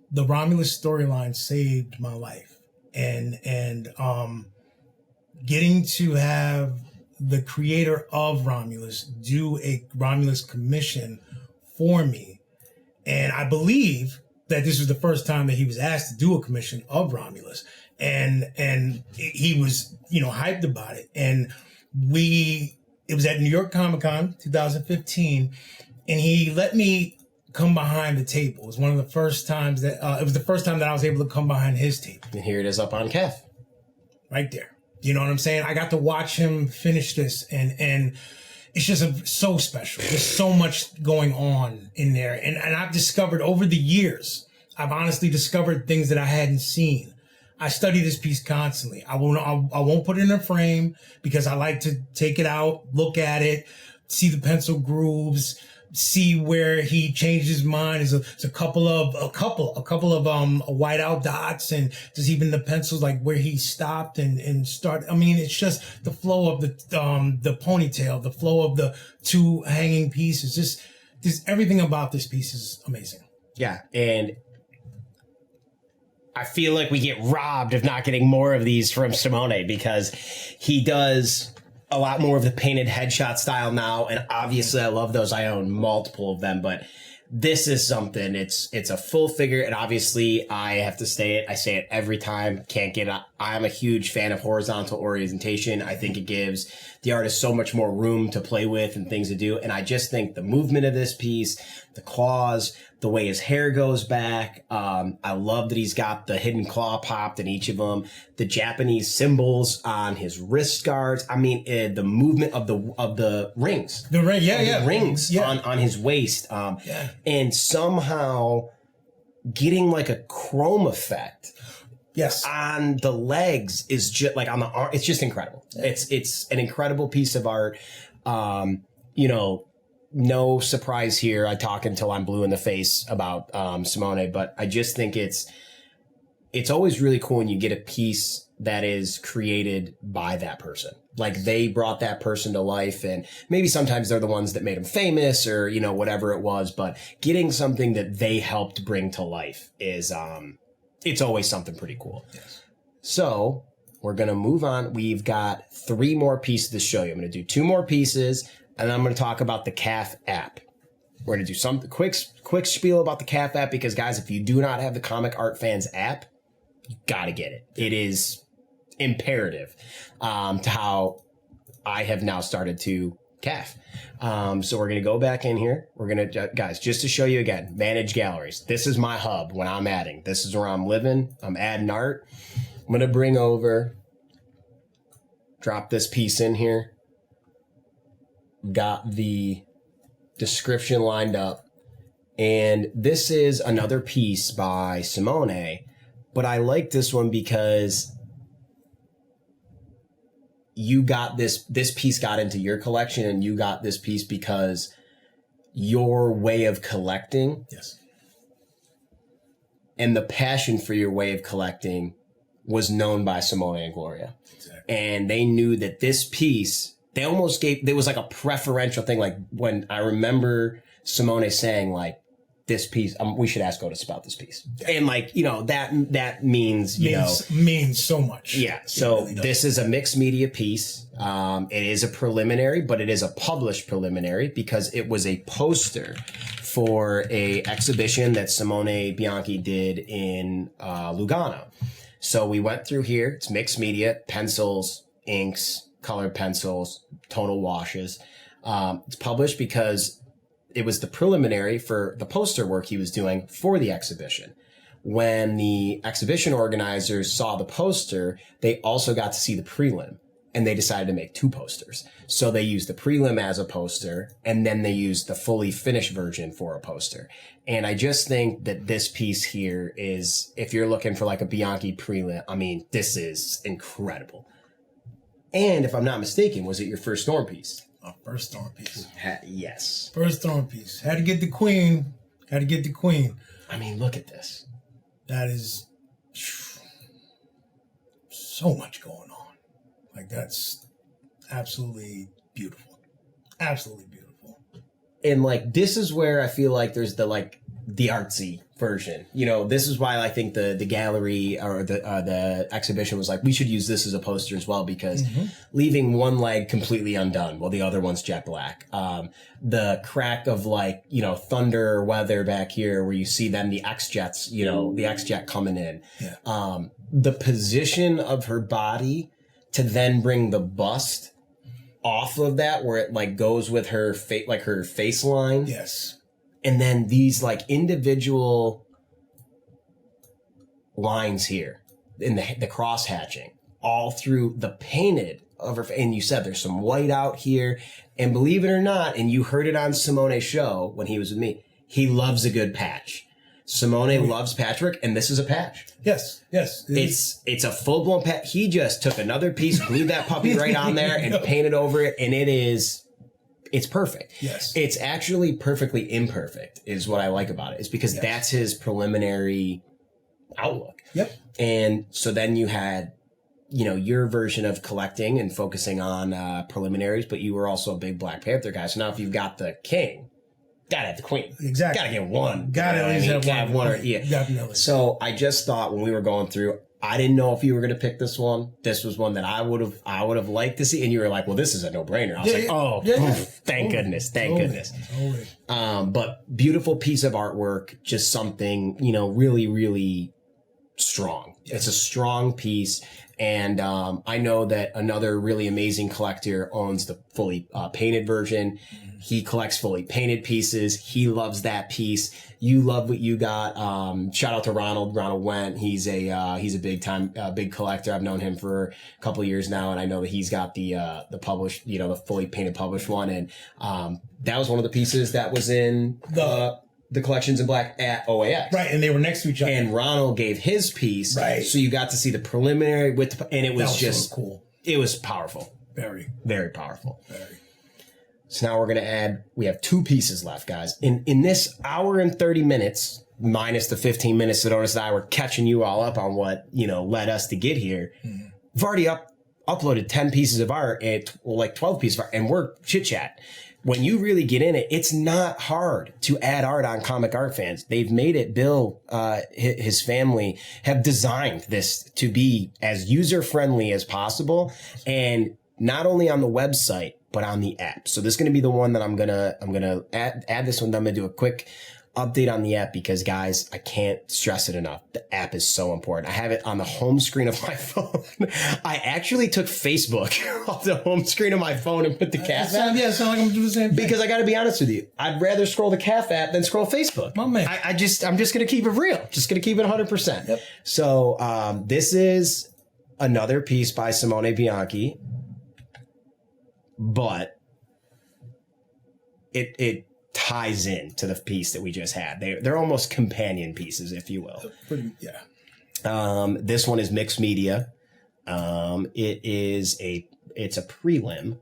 the Romulus storyline saved my life. And getting to have the creator of Romulus do a Romulus commission for me. And I believe that this was the first time that he was asked to do a commission of Romulus. And he was, hyped about it. And it was at New York ComicCon 2015, and he let me come behind the table. It was one of the first times that it was the first time that I was able to come behind his table. And here it is up on CAF. Right there. You know what I'm saying? I got to watch him finish this, and it's just so special. There's so much going on in there. And I've discovered over the years, I've honestly discovered things that I hadn't seen. I study this piece constantly. I won't put it in a frame because I like to take it out, look at it, see the pencil grooves, see where he changed his mind. There's a couple of whiteout dots, and just even the pencils, like where he stopped and started. I mean, it's just the flow of the ponytail, the flow of the two hanging pieces. Just everything about this piece is amazing. Yeah, and I feel like we get robbed of not getting more of these from Simone, because he does a lot more of the painted headshot style now. And obviously I love those. I own multiple of them, but this is something, it's a full figure. And obviously I have to say it every time. Can't get I'm a huge fan of horizontal orientation. I think it gives the artist so much more room to play with and things to do. And I just think the movement of this piece, the claws, the way his hair goes back. I love that he's got the hidden claw popped in each of them. The Japanese symbols on his wrist guards. I mean, the movement of the rings. The ring, The rings on his waist. And somehow getting like a chrome effect. Yes. On the legs is just like on the arm. It's just incredible. Yeah. It's an incredible piece of art. No surprise here. I talk until I'm blue in the face about Simone, but I just think it's always really cool when you get a piece that is created by that person. Like they brought that person to life, and maybe sometimes they're the ones that made them famous or, whatever it was, but getting something that they helped bring to life is, it's always something pretty cool. Yes. So we're going to move on. We've got 3 more pieces to show you. I'm going to do 2 more pieces, and then I'm going to talk about the CAF app. We're going to do some quick spiel about the CAF app because, guys, if you do not have the Comic Art Fans app, you got to get it. It is imperative to how I have now started to CAF. So we're going to go back in here. We're going to, guys, just to show you again, manage galleries. This is my hub when I'm adding. This is where I'm living. I'm adding art. I'm going to bring over, drop this piece in here. Got the description lined up. And this is another piece by Simone, but I like this one because you got this piece got into your collection, and you got this piece because your way of collecting. Yes. And the passion for your way of collecting was known by Simone and Gloria. Exactly. And they knew that this piece, they almost gave, there was like a preferential thing. Like when I remember Simone saying like, this piece, we should ask Otis about this piece. And like, that means, means so much. Yeah. So really this is a mixed media piece. It is a preliminary, but it is a published preliminary because it was a poster for a exhibition that Simone Bianchi did in Lugano. So we went through here. It's mixed media, pencils, inks, colored pencils, tonal washes. It's published because it was the preliminary for the poster work he was doing for the exhibition. When the exhibition organizers saw the poster, they also got to see the prelim, and they decided to make 2 posters. So they used the prelim as a poster, and then they used the fully finished version for a poster. And I just think that this piece here is, if you're looking for like a Bianchi prelim, I mean, this is incredible. And if I'm not mistaken, was it your first Storm piece? My first Storm piece. Yes. First Storm piece. Had to get the queen. I mean, look at this. That is so much going on. Like, that's absolutely beautiful. Absolutely beautiful. And like, this is where I feel like there's the artsy version. This is why I think the gallery or the exhibition was like, we should use this as a poster as well, because leaving one leg completely undone while the other one's jet black. The crack of thunder or weather back here where you see then the X-Jets, the X-Jet coming in. Yeah. The position of her body to then bring the bust off of that where it goes with her her face line. Yes. And then these individual lines here in the cross hatching all through the painted of her. And you said there's some white out here, and believe it or not, and you heard it on Simone's show when he was with me, he loves a good patch. Simone loves patchwork, and this is a patch. Yes. It's a full blown patch. He just took another piece, glued that puppy right on there, and painted over it, and it's perfect. Yes. It's actually perfectly imperfect is what I like about it. It's because that's his preliminary outlook. Yep. And so then you had, your version of collecting and focusing on preliminaries, but you were also a big Black Panther guy. So now if you've got the king, gotta have the queen. Exactly. Gotta get one. Gotta at least have one. Yeah. Definitely. So I just thought when we were going through, I didn't know if you were going to pick this one. This was one that I would have liked to see. And you were like, well, this is a no-brainer. I was thank goodness. Totally. But beautiful piece of artwork, just something, really, really strong. It's a strong piece. And I know that another really amazing collector owns the fully painted version. He collects fully painted pieces. He loves that piece. You love what you got. Shout out to Ronald. Ronald Went. He's a big collector. I've known him for a couple of years now, and I know that he's got the published, the fully painted published one. And that was one of the pieces that was in the collections in black at OAX. Right, and they were next to each other. And Ronald gave his piece. Right. So you got to see the preliminary and it was just so cool. It was powerful. Very. Very powerful. Very. So now we're going to add, we have 2 pieces left, guys. In this hour and 30 minutes, minus the 15 minutes that Otis and I were catching you all up on what, led us to get here. We've already uploaded 10 pieces of art, 12 pieces of art, and we're chit-chat. When you really get in it, it's not hard to add art on Comic Art Fans. They've made it. Bill, his family have designed this to be as user-friendly as possible, and not only on the website, but on the app. So this is going to be the one that I'm gonna add this one. I'm gonna do a quick update on the app because, guys, I can't stress it enough. The app is so important. I have it on the home screen of my phone. I actually took Facebook off the home screen of my phone and put the CAF app. Yeah, it sounds like I'm doing the same thing. Because I got to be honest with you, I'd rather scroll the CAF app than scroll Facebook. My man. I'm just going to keep it real. Just going to keep it 100%. Yep. So this is another piece by Simone Bianchi, but it ties in to the piece that we just had. They're almost companion pieces, if you will. Yeah. This one is mixed media. It's a prelim.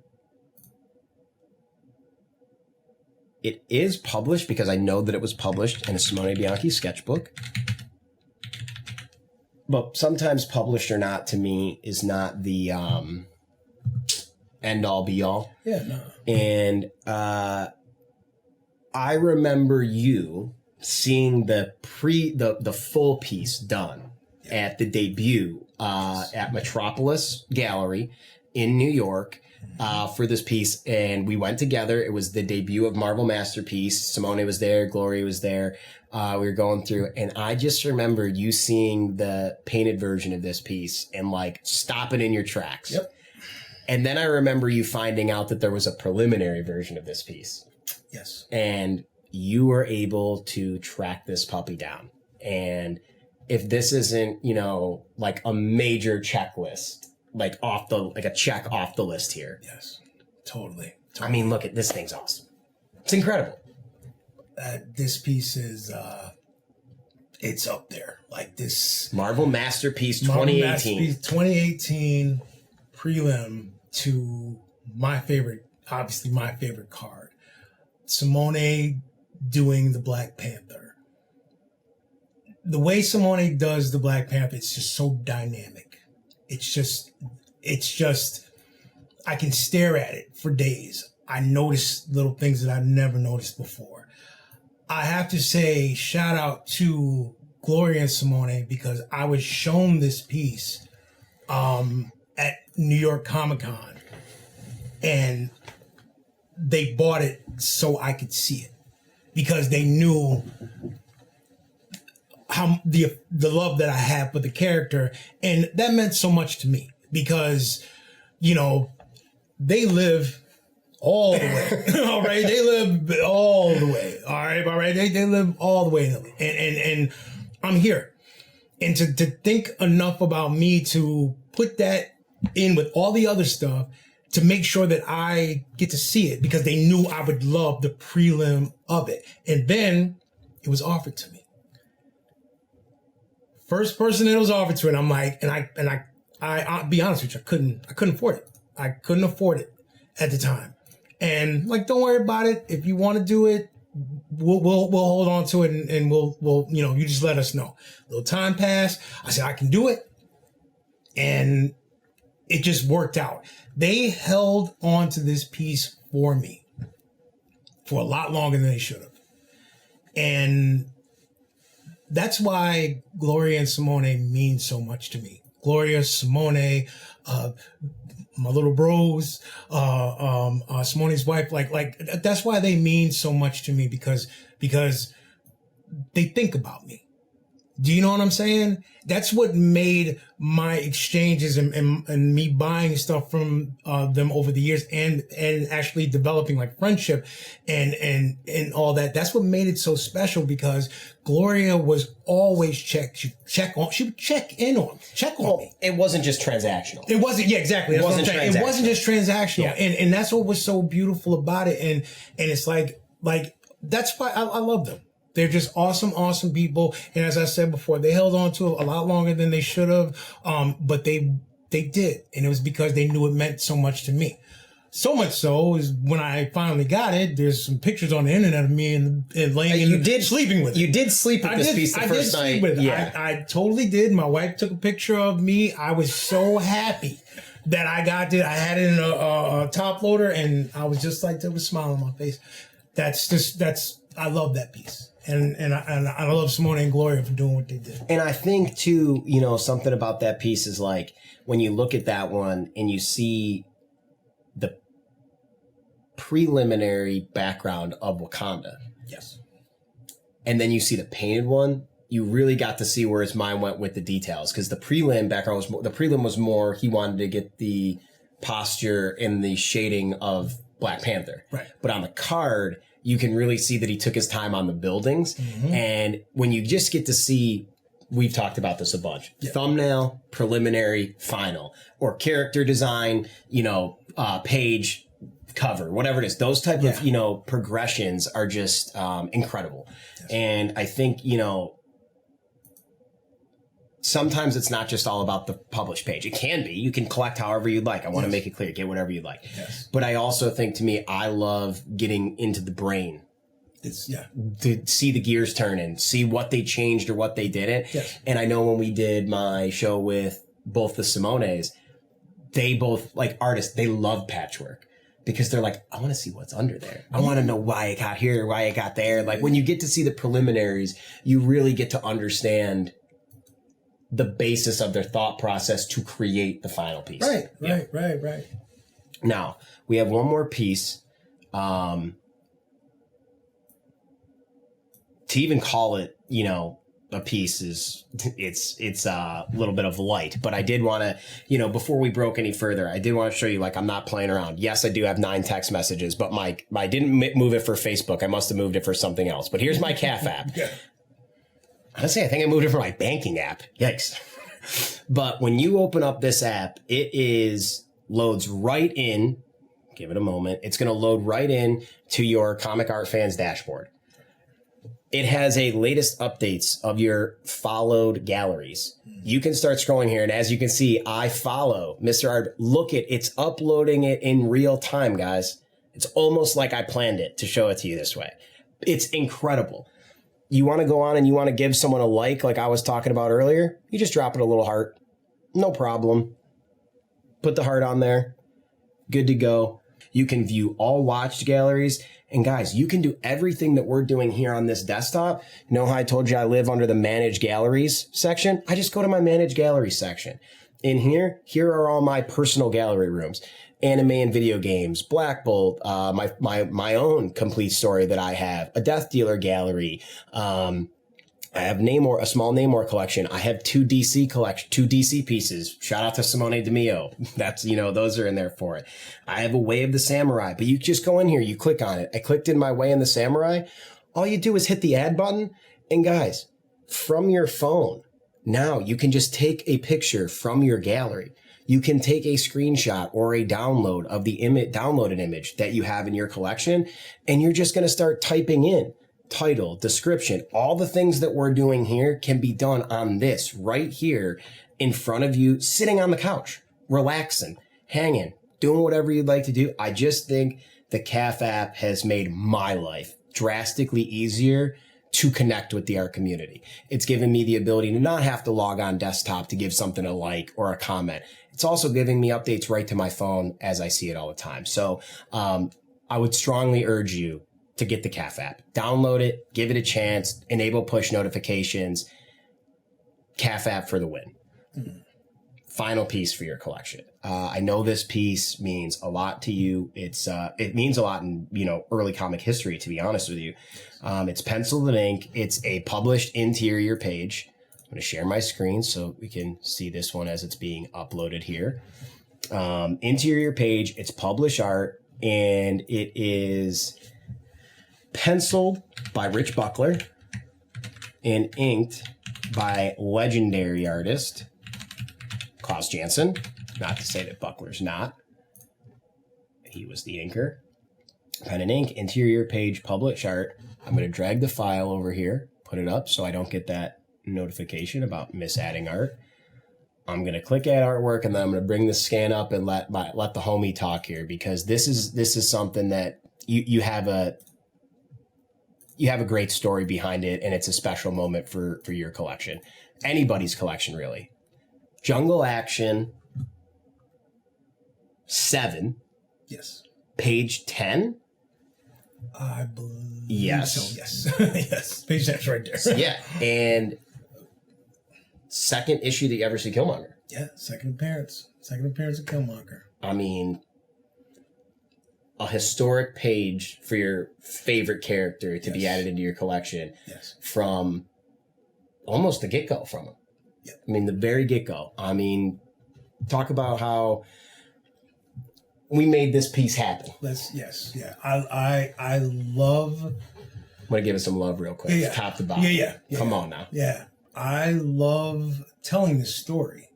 It is published because I know that it was published in a Simone Bianchi sketchbook. But sometimes published or not, to me, is not the end all be all. Yeah, no. And I remember you seeing the full piece done at the debut at Metropolis Gallery in New York for this piece, and we went together. It was the debut of Marvel Masterpiece. Simone was there, Gloria was there. We were going through, and I just remember you seeing the painted version of this piece and stopping in your tracks. Yep. And then I remember you finding out that there was a preliminary version of this piece. Yes. And you were able to track this puppy down. And if this isn't, a major checklist, a check off the list here. Yes. Totally. I mean, look at this thing's awesome. It's incredible. This piece is, it's up there. This Marvel Masterpiece 2018. Marvel Masterpiece 2018 prelim to my favorite card. Simone doing the Black Panther. The way Simone does the Black Panther, it's just so dynamic. It's just, I can stare at it for days. I notice little things that I've never noticed before. I have to say, shout out to Gloria and Simone, because I was shown this piece at New York ComicCon, and they bought it so I could see it, because they knew how the love that I have for the character, and that meant so much to me, because they live all the way. All right, they live all the way. All right, they live all the way, and I'm here, and to think enough about me to put that in with all the other stuff to make sure that I get to see it, because they knew I would love the prelim of it. And then it was offered to me. First person that it was offered to, and I'm like, I'll be honest with you, I couldn't afford it. I couldn't afford it at the time. And don't worry about it. If you want to do it, we'll hold on to it, and we'll you just let us know. A little time passed. I said I can do it, and it just worked out. They held on to this piece for me for a lot longer than they should have. And that's why Gloria and Simone mean so much to me. Gloria, Simone, my little bros, Simone's wife, that's why they mean so much to me, because they think about me. Do you know what I'm saying? That's what made my exchanges and me buying stuff from them over the years and actually developing like friendship and all that. That's what made it so special, because Gloria was always she would check on me. It wasn't just transactional. It wasn't, yeah, exactly. That's what I'm saying. It wasn't just transactional. Yeah. And that's what was so beautiful about it. And it's like that's why I love them. They're just awesome, awesome people. And as I said before, they held on to it a lot longer than they should have. But they did. And it was because they knew it meant so much to me. So much so is when I finally got it, there's some pictures on the internet of me and laying sleeping with it. You did sleep with this piece the first night. Sleep with it. Yeah. I totally did. My wife took a picture of me. I was so happy that I got it. I had it in a top loader, and I was just like, there was a smile on my face. I love that piece. And I love Simone and Gloria for doing what they did. And I think too, something about that piece is like when you look at that one and you see the preliminary background of Wakanda. Yes. And then you see the painted one, you really got to see where his mind went with the details, because the prelim background was more he wanted to get the posture and the shading of Black Panther. Right. But on the card, you can really see that he took his time on the buildings. Mm-hmm. And when you just get to see, we've talked about this a bunch, thumbnail, preliminary, final, or character design, page, cover, whatever it is, those type of, progressions are just incredible. Yes. And I think, sometimes it's not just all about the published page. It can be. You can collect however you'd like. I want to make it clear. Get whatever you'd like. Yes. But I also think, to me, I love getting into the brain. To see the gears turning, see what they changed or what they didn't. Yes. And I know when we did my show with both the Simones, they both, like artists, they love patchwork. Because they're like, I want to see what's under there. I want to know why it got here, why it got there. Like when you get to see the preliminaries, you really get to understand the basis of their thought process to create the final piece. Right. Now, we have one more piece. To even call it, a piece it's a little bit of light, but I did want to, before we broke any further, I did want to show you, like, I'm not playing around. Yes, I do have 9 text messages, but I didn't move it for Facebook. I must have moved it for something else. But here's my CAF app. Yeah. Honestly, I think I moved it for my banking app. Yikes. But when you open up this app, loads right in. Give it a moment. It's going to load right in to your Comic Art Fans dashboard. It has a latest updates of your followed galleries. You can start scrolling here. And as you can see, I follow Mr. Art. Look it's uploading it in real time, guys. It's almost like I planned it to show it to you this way. It's incredible. You want to go on and you want to give someone a like I was talking about earlier, you just drop it a little heart. No problem. Put the heart on there. Good to go. You can view all watched galleries. And guys, you can do everything that we're doing here on this desktop. You know how I told you I live under the Manage Galleries section? I just go to my Manage Galleries section. In here are all my personal gallery rooms. Anime and video games, Black Bolt, my own complete story that I have, a Death Dealer gallery. I have a small Namor collection. I have 2 DC pieces. Shout out to Simone Bianchi. That's, those are in there for it. I have a Way of the Samurai, but you just go in here, you click on it. I clicked in my Way in the Samurai. All you do is hit the add button. And guys, from your phone, now you can just take a picture from your gallery. You can take a screenshot or a download of the downloaded image that you have in your collection, and you're just going to start typing in title, description. All the things that we're doing here can be done on this right here in front of you, sitting on the couch, relaxing, hanging, doing whatever you'd like to do. I just think the CAF app has made my life drastically easier to connect with the art community. It's given me the ability to not have to log on desktop to give something a like or a comment. It's also giving me updates right to my phone as I see it all the time. So I would strongly urge you to get the CAF app. Download it, give it a chance, enable push notifications. CAF app for the win. Final piece for your collection. I know this piece means a lot to you. It means a lot in, early comic history, to be honest with you. It's pencil and ink. It's a published interior page. I'm going to share my screen so we can see this one as it's being uploaded here. Interior page, it's published art, and it is penciled by Rich Buckler and inked by legendary artist Klaus Janson. Not to say that Buckler's not. He was the inker. Pen and ink, interior page, published art. I'm going to drag the file over here, put it up so I don't get that notification about misadding art. I'm going to click add artwork, and then I'm going to bring the scan up and let the homie talk here, because this is something that you have a great story behind it, and it's a special moment for your collection. Anybody's collection, really. Jungle Action 7. Yes. Page 10. I believe yes. So, yes. Yes. Page 10's right there. Yeah. And second issue that you ever see Killmonger. Yeah, second appearance. Second appearance of Killmonger. I mean, a historic page for your favorite character to be added into your collection. Yes. From almost the get-go from him. Yep. I mean, the very get-go. I mean, talk about how we made this piece happen. I love. I'm going to give it some love real quick. Top to bottom. Come on now. Yeah. I love telling this story.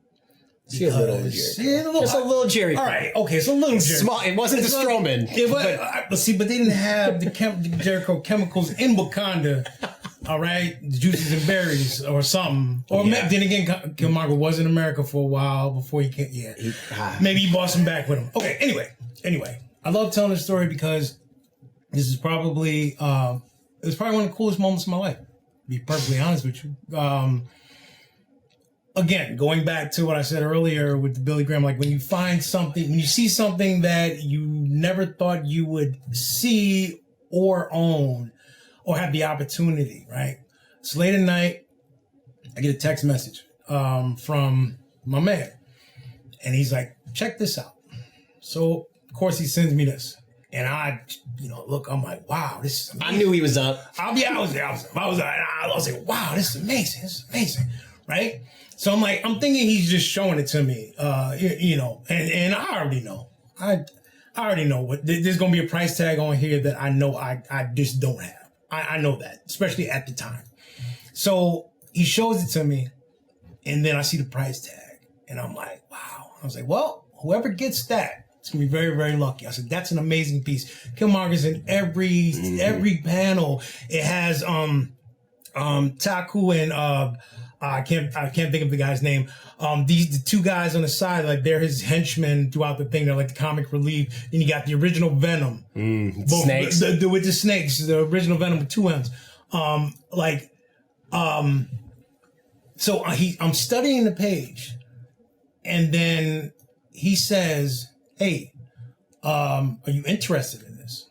See a little Jerry. Just a little Jerry. All right. Okay. It's a little Jerry. Small. It wasn't the Stroman. But they didn't have the Jericho chemicals in Wakanda. All right. Juices and berries or something. Or then again, Killmonger was in America for a while before he came. Yeah. Maybe he brought some back with him. Okay. Anyway. I love telling this story because this is probably, it was probably one of the coolest moments of my life. To be perfectly honest with you. Again, going back to what I said earlier with the Billy Graham, like when you find something, when you see something that you never thought you would see or own or have the opportunity, right? It's late at night. I get a text message from my man. And he's like, check this out. So, of course, he sends me this. And I, look, I'm like, wow, this is amazing. I knew he was up. I was like, wow, this is amazing. This is amazing, right? So I'm thinking he's just showing it to me, and I already know. I already know what there's going to be a price tag on here that I know I just don't have. I know that, especially at the time. So he shows it to me, and then I see the price tag, and I'm like, wow. I was like, well, whoever gets that, it's going to be very, very lucky. I said, that's an amazing piece. Killmonger's in every panel. It has Taku and I can't think of the guy's name. The two guys on the side, like they're his henchmen throughout the thing. They're like the comic relief. Then you got the original Venom. Snakes. With the snakes, the original Venom with 2 M's. So I'm studying the page, and then he says, hey, are you interested in this?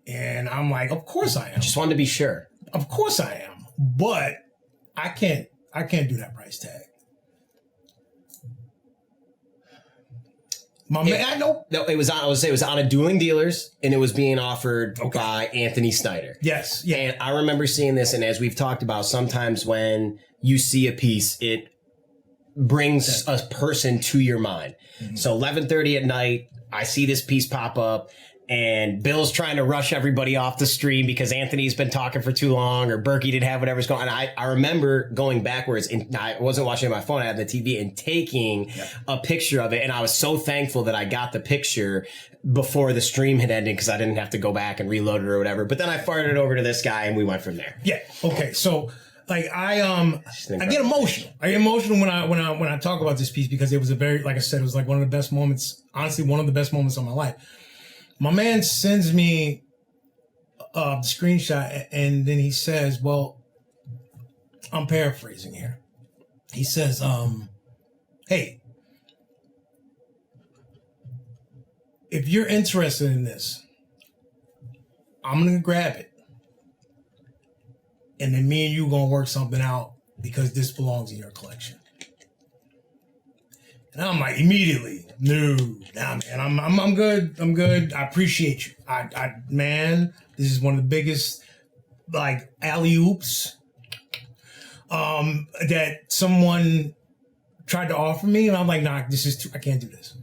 And I'm like, of course I am. Just wanted to be sure. Of course I am. But I can't do that price tag. My man, I know. No, it was on. I would say it was on a Dueling Dealers, and it was being offered by Anthony Snyder. Yes, yeah. And I remember seeing this, and as we've talked about, sometimes when you see a piece, it brings a person to your mind. Mm-hmm. So 11:30 at night, I see this piece pop up, and Bill's trying to rush everybody off the stream because Anthony's been talking for too long, or Berkey didn't have whatever's going on. I remember going backwards, and I wasn't watching my phone. I had the TV and taking a picture of it. And I was so thankful that I got the pixture before the stream had ended because I didn't have to go back and reload it or whatever. But then I fired it over to this guy, and we went from there. Yeah. Okay. So I get emotional. I get emotional when I talk about this piece because it was like I said, it was like one of the best moments, honestly, one of the best moments of my life. My man sends me the screenshot, and then he says, well, I'm paraphrasing here. He says, hey, if you're interested in this, I'm going to grab it. And then me and you going to work something out because this belongs in your collection. And I'm like, immediately, no, nah, man, I'm good. I'm good. I appreciate you. Man, this is one of the biggest, like, alley-oops that someone tried to offer me, and I'm like, nah, this is too, I can't do this.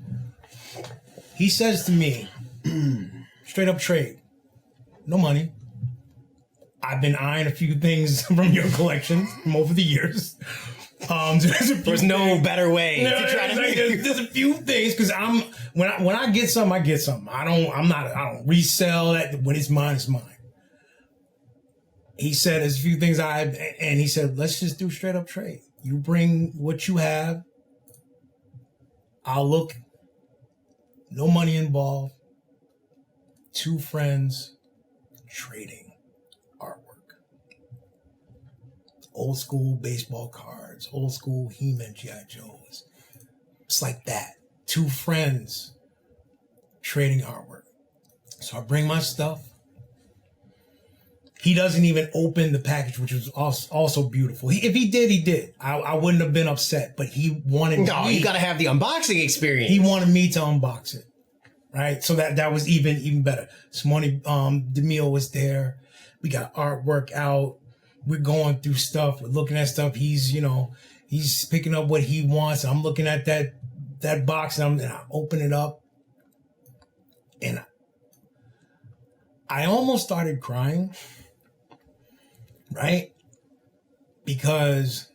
He says to me, straight up trade, no money. I've been eyeing a few things from your collection from over the years. There's no better way to try to like, there's a few things because when I get something, I get something. I don't resell that. When it's mine, it's mine. He said there's a few things and he said, let's just do straight up trade. You bring what you have. I'll look. No money involved. 2 friends trading artwork. Old school baseball cards, old school He-Man G.I. Joes. It's like that. 2 friends trading artwork. So I bring my stuff. He doesn't even open the package, which was also beautiful. If he did, he did. I wouldn't have been upset, but he wanted me. You got to have the unboxing experience. He wanted me to unbox it, right? So that was even better. Simone DeMille was there. We got artwork out. We're going through stuff. We're looking at stuff. He's picking up what he wants. I'm looking at that box, and I open it up, and I almost started crying. Right? Because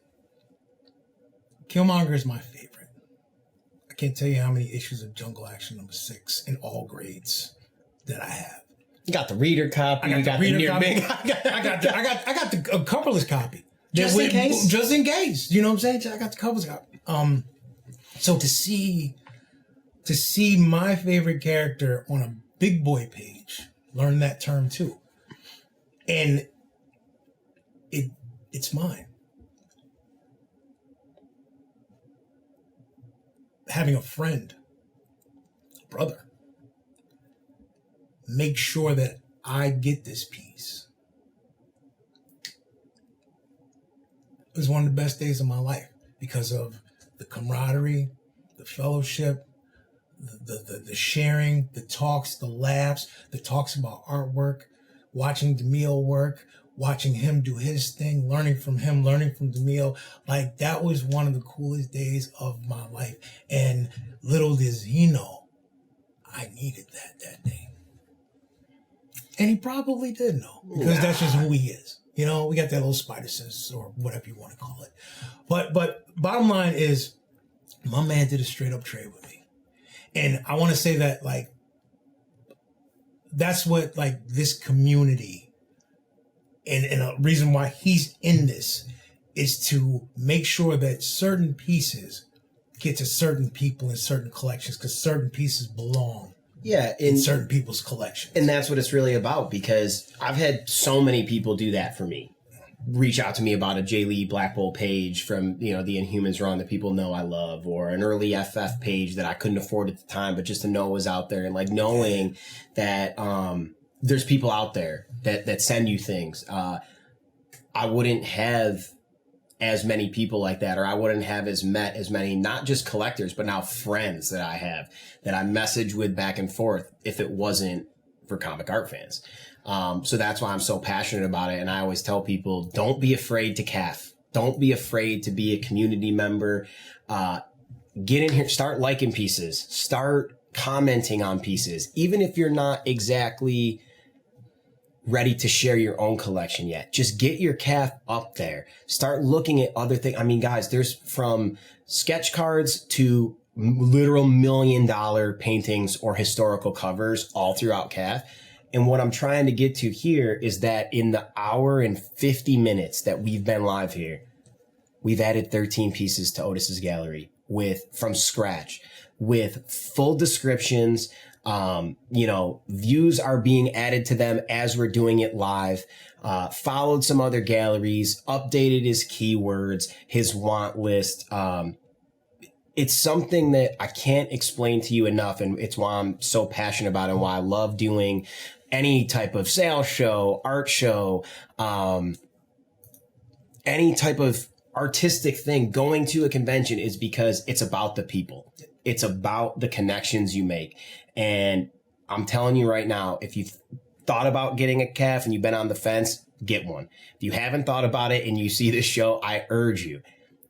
Killmonger is my favorite. I can't tell you how many issues of Jungle Action #6 in all grades that I have. You got the reader copy. I got the reader copy. I got the coverless copy. Just in case. Just in case. You know what I'm saying? I got the coverless copy. So to see my favorite character on a big boy page, learn that term too, and it's mine. Having a friend, a brother, make sure that I get this piece. It was one of the best days of my life because of the camaraderie, the fellowship, the sharing, the talks, the laughs, the talks about artwork, watching DeMille work, watching him do his thing, learning from him, learning from DeMille. Like, that was one of the coolest days of my life. And little does he know, I needed that day. And he probably did know, because that's just who he is. You know, we got that little spider sense, or whatever you want to call it. But bottom line is, my man did a straight up trade with me. And I want to say that, like, that's what, like, this community, and a reason why he's in this, is to make sure that certain pieces get to certain people in certain collections, because certain pieces belong in certain people's collections. And that's what it's really about, because I've had so many people do that for me. Reach out to me about a J. Lee Black Bolt page from, the Inhumans run that people know I love, or an early FF page that I couldn't afford at the time, but just to know was out there, and like knowing that there's people out there that send you things. I wouldn't have as many people like that, or I wouldn't have met as many, not just collectors, but now friends that I have, that I message with back and forth, if it wasn't for comic art fans. So that's why I'm so passionate about it. And I always tell people, don't be afraid to CAF. Don't be afraid to be a community member. Get in here, start liking pieces, start commenting on pieces, even if you're not exactly ready to share your own collection yet. Just get your CAF up there. Start looking at other things. I mean, guys, there's from sketch cards to literal $1 million paintings or historical covers all throughout CAF. And what I'm trying to get to here is that in the hour and 50 minutes that we've been live here, we've added 13 pieces to Otis's gallery from scratch, with full descriptions. Views are being added to them as we're doing it live. Followed some other galleries, updated his keywords, his want list. It's something that I can't explain to you enough, and it's why I'm so passionate about it, and why I love doing any type of sales show, art show, any type of artistic thing. Going to a convention is because it's about the people. It's about the connections you make. And I'm telling you right now, if you thought about getting a CAF and you've been on the fence, get one. If you haven't thought about it and you see this show, I urge you,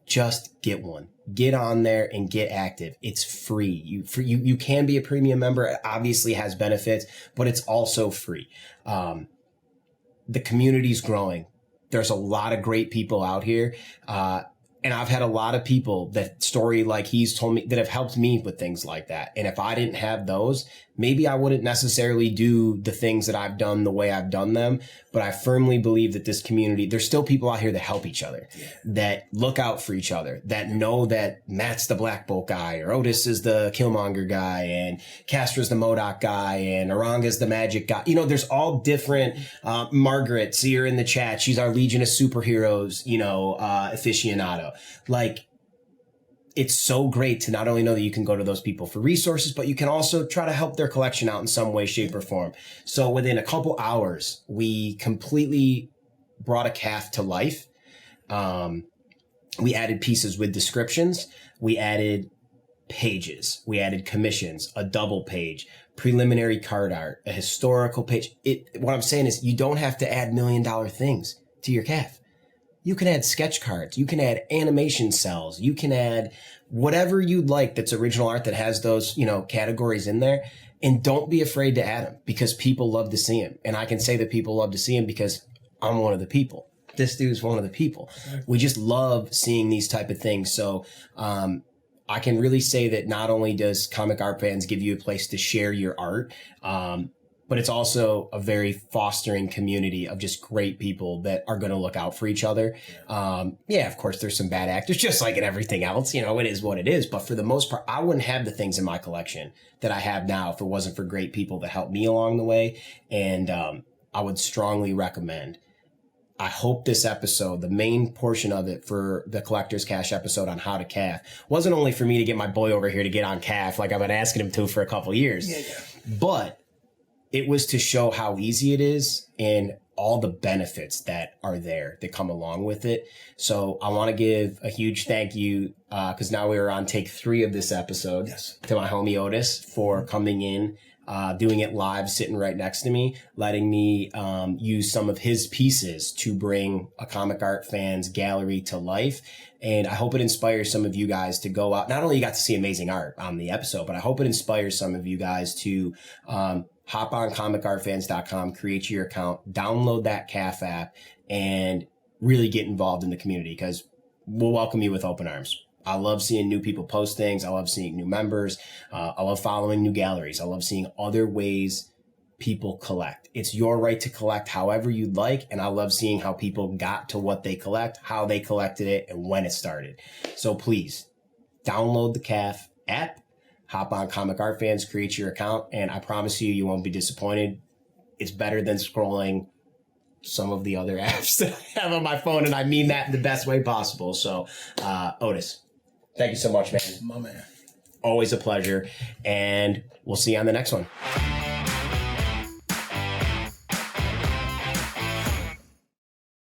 just get one. Get on there and get active. It's free. You can be a premium member. It obviously has benefits, but it's also free. The community's growing. There's a lot of great people out here. And I've had a lot of people that story like he's told me that have helped me with things like that. And if I didn't have those, maybe I wouldn't necessarily do the things that I've done the way I've done them. But I firmly believe that this community, there's still people out here that help each other, that look out for each other, that know that Matt's the Black Bolt guy, or Otis is the Killmonger guy, and Castra's the MODOK guy, and Oranga's the magic guy. You know, there's all different, Margaret, see her in the chat. She's our Legion of Superheroes, aficionado. Like, it's so great to not only know that you can go to those people for resources, but you can also try to help their collection out in some way, shape, or form. So within a couple hours, we completely brought a CAF to life. We added pieces with descriptions. We added pages. We added commissions, a double page, preliminary card art, a historical page. What I'm saying is you don't have to add $1 million things to your CAF. You can add sketch cards. You can add animation cells. You can add whatever you'd like that's original art that has those, categories in there. And don't be afraid to add them because people love to see them. And I can say that people love to see them because I'm one of the people. This dude's one of the people. We just love seeing these type of things. So, I can really say that not only does Comic Art Fans give you a place to share your art, but it's also a very fostering community of just great people that are going to look out for each other. Of course, there's some bad actors, just like in everything else. It is what it is. But for the most part, I wouldn't have the things in my collection that I have now if it wasn't for great people that helped me along the way. And I would strongly recommend. I hope this episode, the main portion of it for the Collector's Cash episode on how to CAF, wasn't only for me to get my boy over here to get on CAF like I've been asking him to for a couple years, but it was to show how easy it is and all the benefits that are there that come along with it. So I want to give a huge thank you because now we are on take 3 of this episode to my homie Otis for coming in, doing it live, sitting right next to me, letting me use some of his pieces to bring a Comic Art Fans gallery to life. And I hope it inspires some of you guys to go out. Not only you got to see amazing art on the episode, but I hope it inspires some of you guys to hop on comicartfans.com, create your account, download that CAF app, and really get involved in the community because we'll welcome you with open arms. I love seeing new people post things. I love seeing new members. I love following new galleries. I love seeing other ways people collect. It's your right to collect however you'd like. And I love seeing how people got to what they collect, how they collected it, and when it started. So please download the CAF app. Hop on Comic Art Fans, create your account, and I promise you won't be disappointed. It's better than scrolling some of the other apps that I have on my phone, and I mean that in the best way possible. So, Otis, thank you so much, man. My man. Always a pleasure, and we'll see you on the next one.